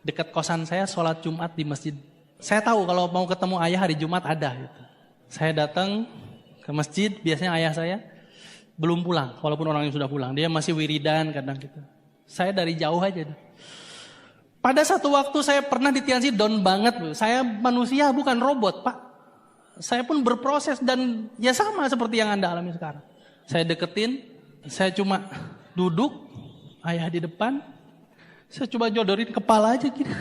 dekat kosan saya sholat Jumat di masjid. Saya tahu kalau mau ketemu ayah hari Jumat ada gitu. Saya datang ke masjid, biasanya ayah saya belum pulang, walaupun orang yang sudah pulang. Dia masih wiridan kadang gitu. Saya dari jauh aja. Pada satu waktu saya pernah di Tiansi down banget. Saya manusia bukan robot, Pak. Saya pun berproses dan ya sama seperti yang Anda alami sekarang. Saya deketin, saya cuma duduk, ayah di depan. Saya coba jodorin kepala aja gitu.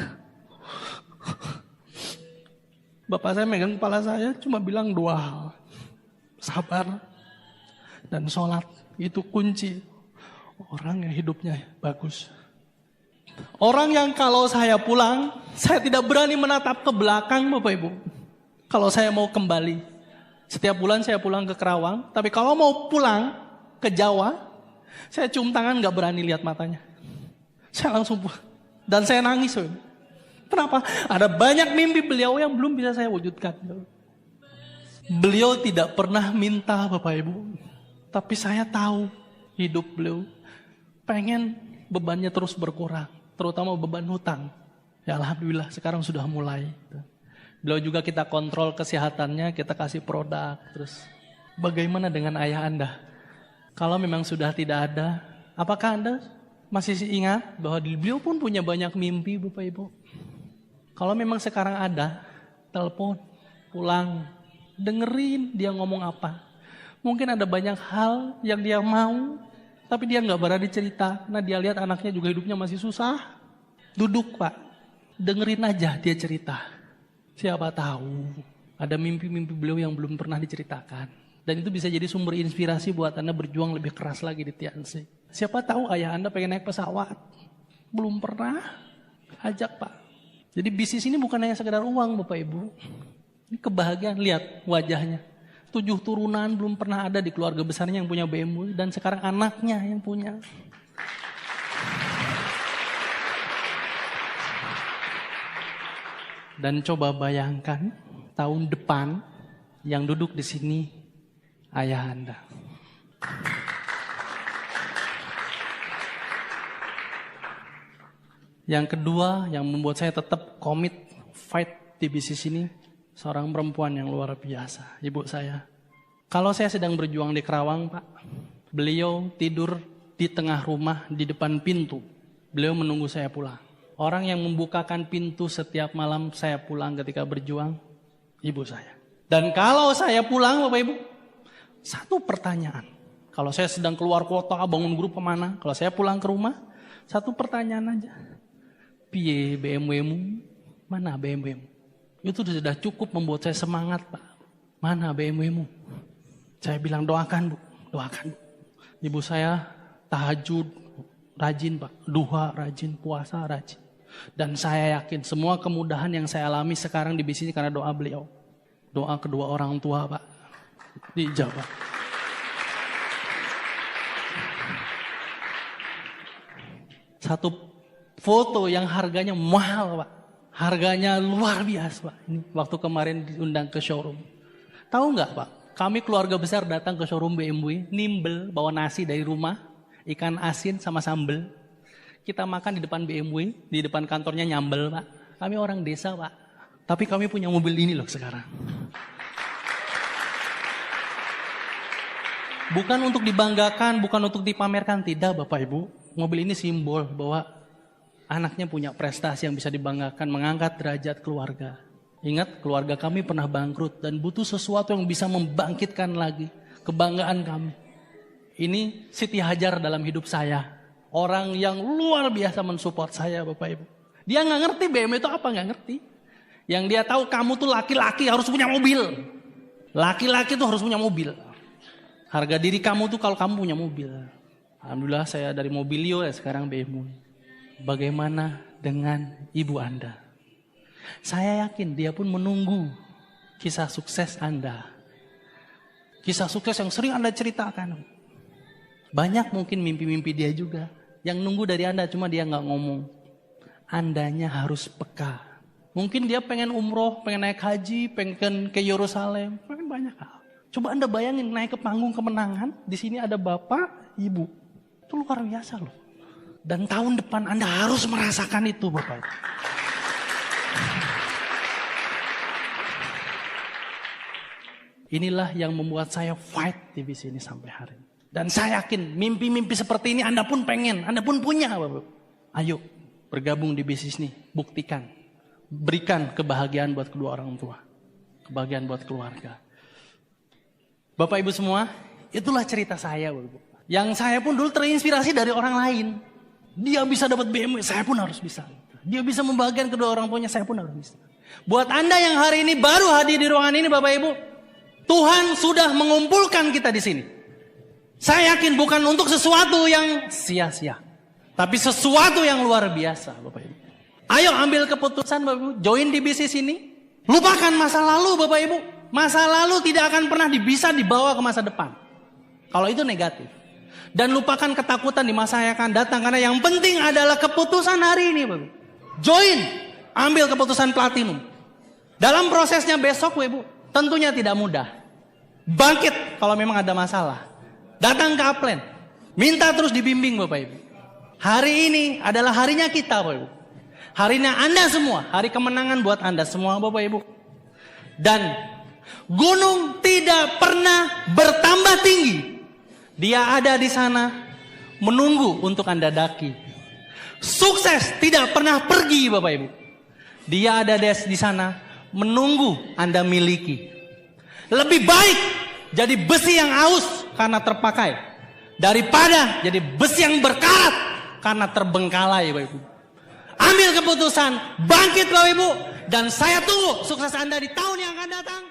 Bapak saya megang kepala saya cuma bilang dua hal. Sabar dan sholat. Itu kunci orang yang hidupnya bagus. Orang yang kalau saya pulang, saya tidak berani menatap ke belakang, Bapak Ibu. Kalau saya mau kembali. Setiap bulan saya pulang ke Karawang. Tapi kalau mau pulang ke Jawa, saya cium tangan gak berani lihat matanya. Saya langsung pulang. Dan saya nangis. Kenapa? Ada banyak mimpi beliau yang belum bisa saya wujudkan. Beliau tidak pernah minta, Bapak Ibu. Tapi saya tahu hidup beliau pengen bebannya terus berkurang. Terutama beban hutang. Ya alhamdulillah sekarang sudah mulai. Beliau juga kita kontrol kesehatannya, kita kasih produk. Terus bagaimana dengan ayah Anda? Kalau memang sudah tidak ada, apakah Anda masih ingat bahwa beliau pun punya banyak mimpi, Bapak Ibu? Kalau memang sekarang ada, telepon, pulang, dengerin dia ngomong apa. Mungkin ada banyak hal yang dia mau, tapi dia nggak berani cerita. Nah dia lihat anaknya juga hidupnya masih susah. Duduk, Pak. dengerin aja dia cerita. Siapa tahu ada mimpi-mimpi beliau yang belum pernah diceritakan. Dan itu bisa jadi sumber inspirasi buat Anda berjuang lebih keras lagi di Tiansi. Siapa tahu ayah Anda pengen naik pesawat. Belum pernah. Ajak Pak. Jadi bisnis ini bukan hanya sekedar uang Bapak Ibu. Ini kebahagiaan. Lihat wajahnya. 7 turunan belum pernah ada di keluarga besarnya yang punya BMW. Dan sekarang anaknya yang punya. Dan coba bayangkan tahun depan yang duduk di sini ayah Anda. Yang kedua yang membuat saya tetap komit fight di bisnis ini, seorang perempuan yang luar biasa, ibu saya. Kalau saya sedang berjuang di Kerawang, Pak, beliau tidur di tengah rumah di depan pintu. Beliau menunggu saya pulang. Orang yang membukakan pintu setiap malam saya pulang ketika berjuang, ibu saya. Dan kalau saya pulang Bapak Ibu, satu pertanyaan. Kalau saya sedang keluar kota, bangun grup kemana, kalau saya pulang ke rumah, satu pertanyaan aja. Piye BMW-mu? Mana BMW-mu? Itu sudah cukup membuat saya semangat Pak. Mana BMW-mu? Saya bilang doakan Bu, doakan Bu. Ibu saya tahajud rajin Pak, duha rajin, puasa rajin. Dan saya yakin semua kemudahan yang saya alami sekarang di bisnis karena doa beliau. Doa kedua orang tua Pak. Dijawab. Satu foto yang harganya mahal Pak. Harganya luar biasa Pak. Ini waktu kemarin diundang ke showroom. Tahu nggak Pak? Kami keluarga besar datang ke showroom BMW. Nimbel bawa nasi dari rumah. Ikan asin sama sambal. Kita makan di depan BMW, di depan kantornya nyambel Pak. Kami orang desa Pak. Tapi kami punya mobil ini loh sekarang. Bukan untuk dibanggakan, bukan untuk dipamerkan. Tidak Bapak Ibu. Mobil ini simbol bahwa anaknya punya prestasi yang bisa dibanggakan. Mengangkat derajat keluarga. Ingat keluarga kami pernah bangkrut. Dan butuh sesuatu yang bisa membangkitkan lagi kebanggaan kami. Ini Siti Hajar dalam hidup saya. Orang yang luar biasa mensupport saya Bapak Ibu. Dia gak ngerti BMW itu apa, gak ngerti. Yang dia tahu kamu tuh laki-laki harus punya mobil. Laki-laki tuh harus punya mobil. Harga diri kamu tuh kalau kamu punya mobil. Alhamdulillah saya dari Mobilio ya sekarang BMW. Bagaimana dengan ibu Anda? Saya yakin dia pun menunggu kisah sukses Anda. Kisah sukses yang sering Anda ceritakan. Banyak mungkin mimpi-mimpi dia juga. Yang nunggu dari Anda cuma dia gak ngomong. Andanya harus peka. Mungkin dia pengen umroh, pengen naik haji, pengen ke Yerusalem. Pengen banyak hal. Coba Anda bayangin naik ke panggung kemenangan. Di sini ada bapak, ibu. Itu luar biasa loh. Dan tahun depan Anda harus merasakan itu Bapak. Inilah yang membuat saya fight di bisnis ini sampai hari ini. Dan saya yakin mimpi-mimpi seperti ini Anda pun pengen, Anda pun punya Bapak. Ayo bergabung di bisnis ini, buktikan. Berikan kebahagiaan buat kedua orang tua. Kebahagiaan buat keluarga. Bapak Ibu semua, itulah cerita saya Bapak. Yang saya pun dulu terinspirasi dari orang lain. Dia bisa dapat BMW, saya pun harus bisa. Dia bisa membahagiakan kedua orang tuanya, saya pun harus bisa. Buat Anda yang hari ini baru hadir di ruangan ini Bapak Ibu, Tuhan sudah mengumpulkan kita di sini. Saya yakin bukan untuk sesuatu yang sia-sia. Tapi sesuatu yang luar biasa Bapak Ibu. Ayo ambil keputusan Bapak Ibu. Join di bisnis ini. Lupakan masa lalu Bapak Ibu. Masa lalu tidak akan pernah bisa dibawa ke masa depan. Kalau itu negatif. Dan lupakan ketakutan di masa yang akan datang. Karena yang penting adalah keputusan hari ini Bapak Ibu. Join. Ambil keputusan platinum. Dalam prosesnya besok Bapak Ibu. Tentunya tidak mudah. Bangkit kalau memang ada masalah. Datang ke Upland. Minta terus dibimbing Bapak Ibu. Hari ini adalah harinya kita Bapak Ibu. Harinya Anda semua. Hari kemenangan buat Anda semua Bapak Ibu. Dan gunung tidak pernah bertambah tinggi. Dia ada di sana menunggu untuk Anda daki. Sukses tidak pernah pergi Bapak Ibu. Dia ada di sana menunggu Anda miliki. Lebih baik jadi besi yang aus karena terpakai daripada jadi besi yang berkarat karena terbengkalai Bapak Ibu. ambil keputusan, bangkit Bapak Ibu, dan saya tunggu sukses Anda di tahun yang akan datang.